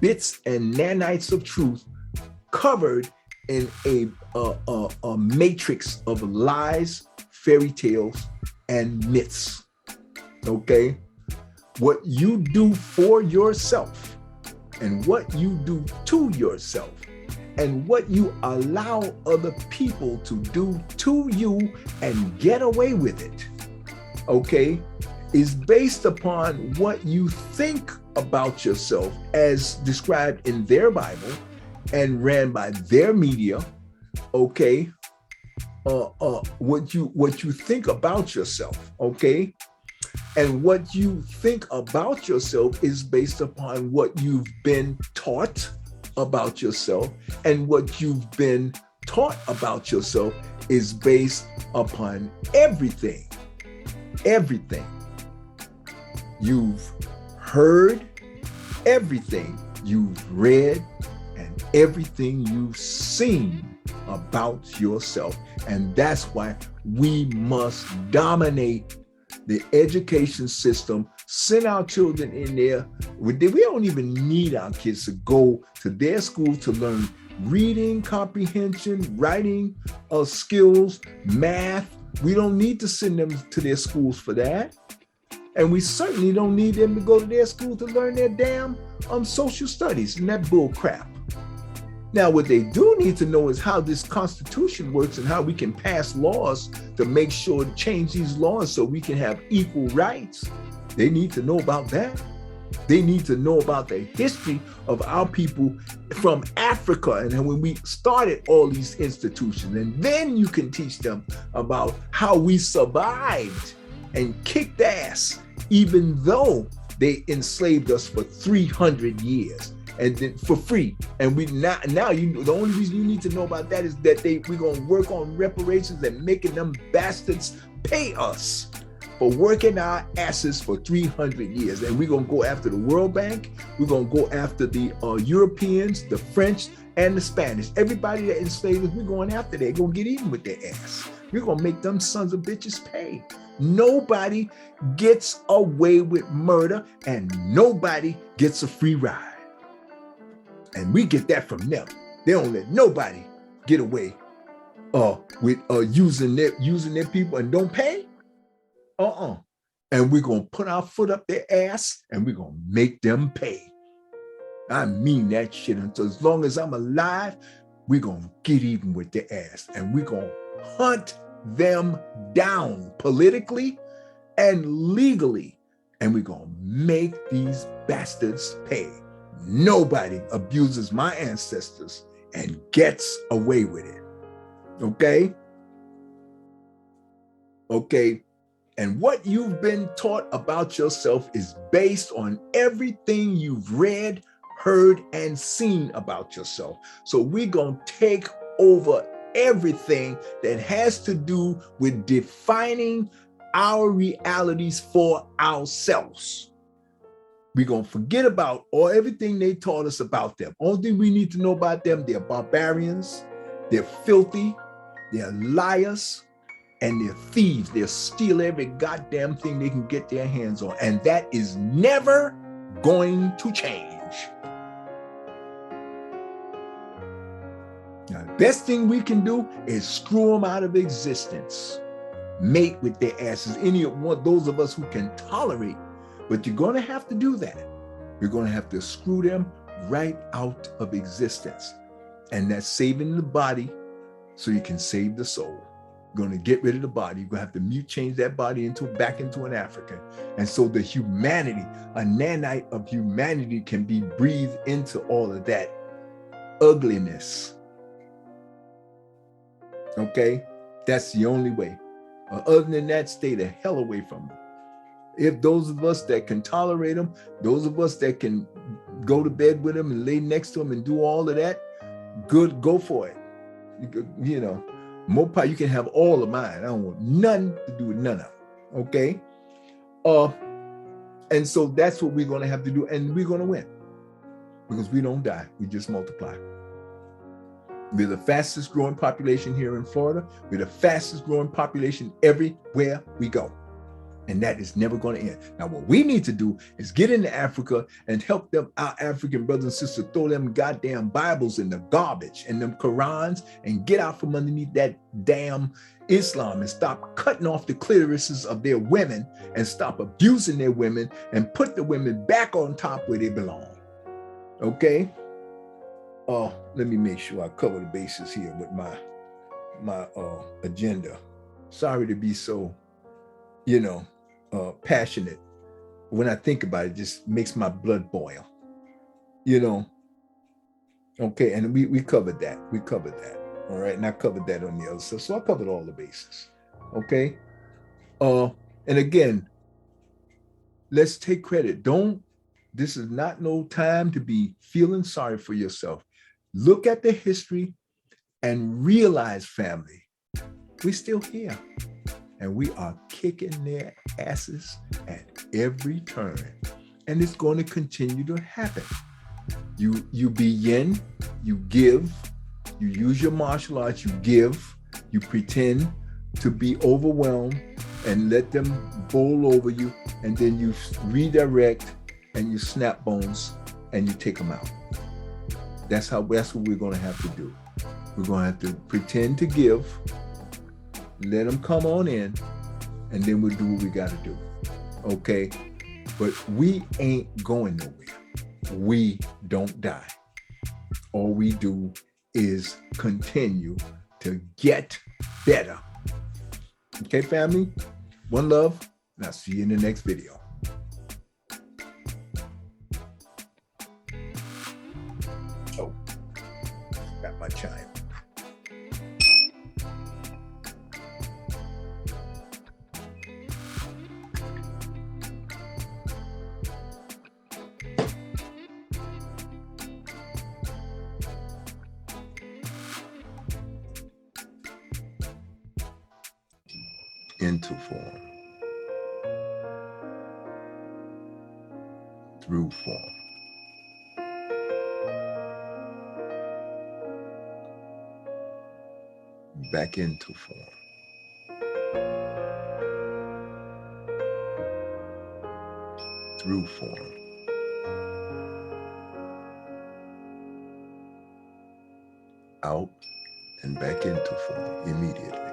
bits and nanites of truth covered in a matrix of lies, fairy tales, and myths. Okay? What you do for yourself and what you do to yourself and what you allow other people to do to you and get away with it, okay, is based upon what you think about yourself as described in their Bible and ran by their media, okay? What you think about yourself, okay? And what you think about yourself is based upon what you've been taught about yourself, and what you've been taught about yourself is based upon everything you've heard, everything you've read, and everything you've seen about yourself. And that's why we must dominate the education system, send our children in there. We don't even need our kids to go to their school to learn reading, comprehension, writing skills, math. We don't need to send them to their schools for that. And we certainly don't need them to go to their school to learn their damn social studies and that bull crap. Now, what they do need to know is how this Constitution works and how we can pass laws to make sure to change these laws so we can have equal rights. They need to know about that. They need to know about the history of our people from Africa and when we started all these institutions. And then you can teach them about how we survived and kicked ass, even though they enslaved us for 300 years. And then for free. And we now the only reason you need to know about that is that we're gonna work on reparations and making them bastards pay us for working our asses for 300 years. And we're gonna go after the World Bank. We're gonna go after the Europeans, the French, and the Spanish. Everybody that enslaved us, we're going after. They're gonna get even with their ass. We're gonna make them sons of bitches pay. Nobody gets away with murder, and nobody gets a free ride. And we get that from them. They don't let nobody get away with using their people and don't pay. And we're gonna put our foot up their ass and we're gonna make them pay. I mean that shit. Until as long as I'm alive, we're gonna get even with their ass, and we're gonna hunt them down politically and legally, and we're gonna make these bastards pay. Nobody abuses my ancestors and gets away with it. Okay? Okay. And what you've been taught about yourself is based on everything you've read, heard, and seen about yourself. So we're going to take over everything that has to do with defining our realities for ourselves. We're going to forget about everything they taught us about them. Only thing we need to know about them, they're barbarians, they're filthy, they're liars, and they're thieves. They'll steal every goddamn thing they can get their hands on. And that is never going to change. Now, the best thing we can do is screw them out of existence. Mate with their asses. Any of those of us who can tolerate. But you're going to have to do that. You're going to have to screw them right out of existence. And that's saving the body so you can save the soul. You're going to get rid of the body. You're going to have to change that body back into an African. And so the humanity, a nanite of humanity can be breathed into all of that ugliness. Okay? That's the only way. Other than that, stay the hell away from them. If those of us that can tolerate them, those of us that can go to bed with them and lay next to them and do all of that, good, go for it. You know, more power. You can have all of mine. I don't want nothing to do with none of them. Okay? And so that's what we're going to have to do. And we're going to win. Because we don't die. We just multiply. We're the fastest growing population here in Florida. We're the fastest growing population everywhere we go. And that is never going to end. Now, what we need to do is get into Africa and help them, our African brothers and sisters, throw them goddamn Bibles in the garbage and them Qurans and get out from underneath that damn Islam and stop cutting off the clitorises of their women and stop abusing their women and put the women back on top where they belong. Okay? Let me make sure I cover the bases here with my agenda. Sorry to be so, passionate. When I think about it, it just makes my blood boil, Okay, and we covered that. We covered that. All right, and I covered that on the other side. So I covered all the bases. Okay. And again, let's take credit. This is not no time to be feeling sorry for yourself. Look at the history and realize, family, we're still here. And we are kicking their asses at every turn. And it's going to continue to happen. You be yin, you give, you use your martial arts, you give, you pretend to be overwhelmed and let them bowl over you. And then you redirect and you snap bones and you take them out. That's what we're going to have to do. We're going to have to pretend to give, let them come on in, and then we'll do what we got to do. Okay? But we ain't going nowhere. We don't die. All we do is continue to get better. Okay, family? One love, and I'll see you in the next video. Oh, got my chime. Into form, through form, back into form, through form, out and back into form immediately.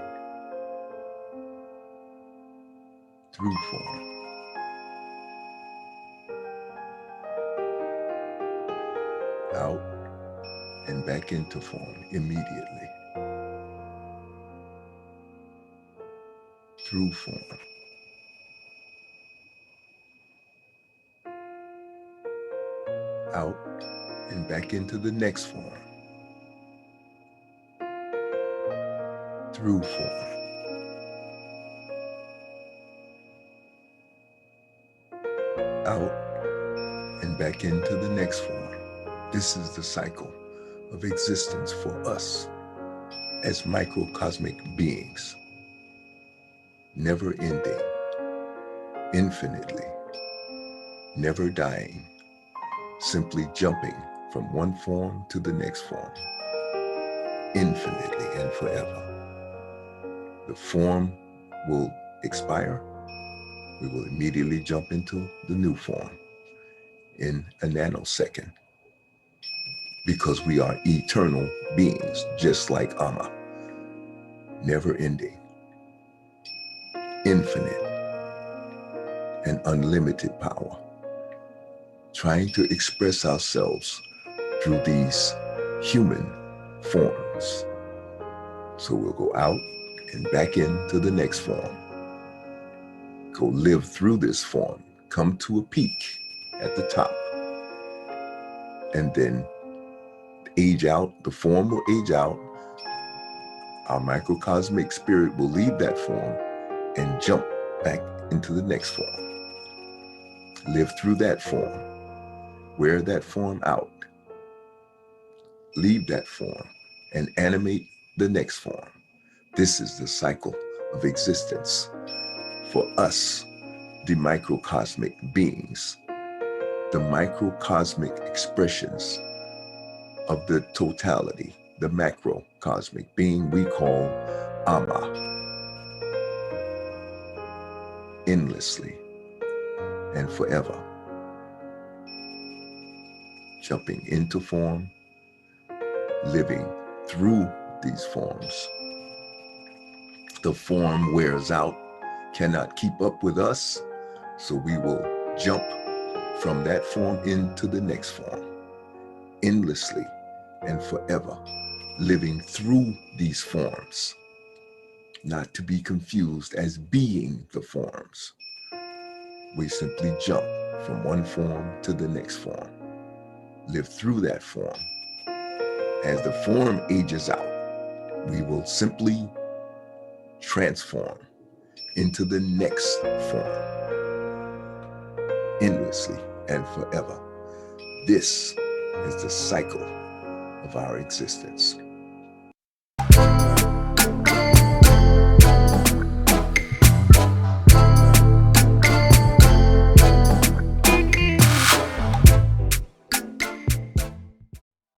Through form, out and back into form immediately. Through form, out and back into the next form. Through form, into the next form. This is the cycle of existence for us as microcosmic beings, never ending, infinitely, never dying, simply jumping from one form to the next form, infinitely and forever. The form will expire. We will immediately jump into the new form in a nanosecond, because we are eternal beings, just like Amma, never ending, infinite and unlimited power, trying to express ourselves through these human forms. So we'll go out and back into the next form, go live through this form, come to a peak at the top, and then age out. The form will age out. Our microcosmic spirit will leave that form and jump back into the next form. Live through that form, wear that form out, leave that form, and animate the next form. This is the cycle of existence for us, the microcosmic beings, the microcosmic expressions of the totality, the macrocosmic being we call Amma, endlessly and forever, jumping into form, living through these forms. The form wears out, cannot keep up with us, so we will jump from that form into the next form, endlessly and forever, living through these forms, not to be confused as being the forms. We simply jump from one form to the next form, live through that form. As the form ages out, we will simply transform into the next form, endlessly and forever. This is the cycle of our existence.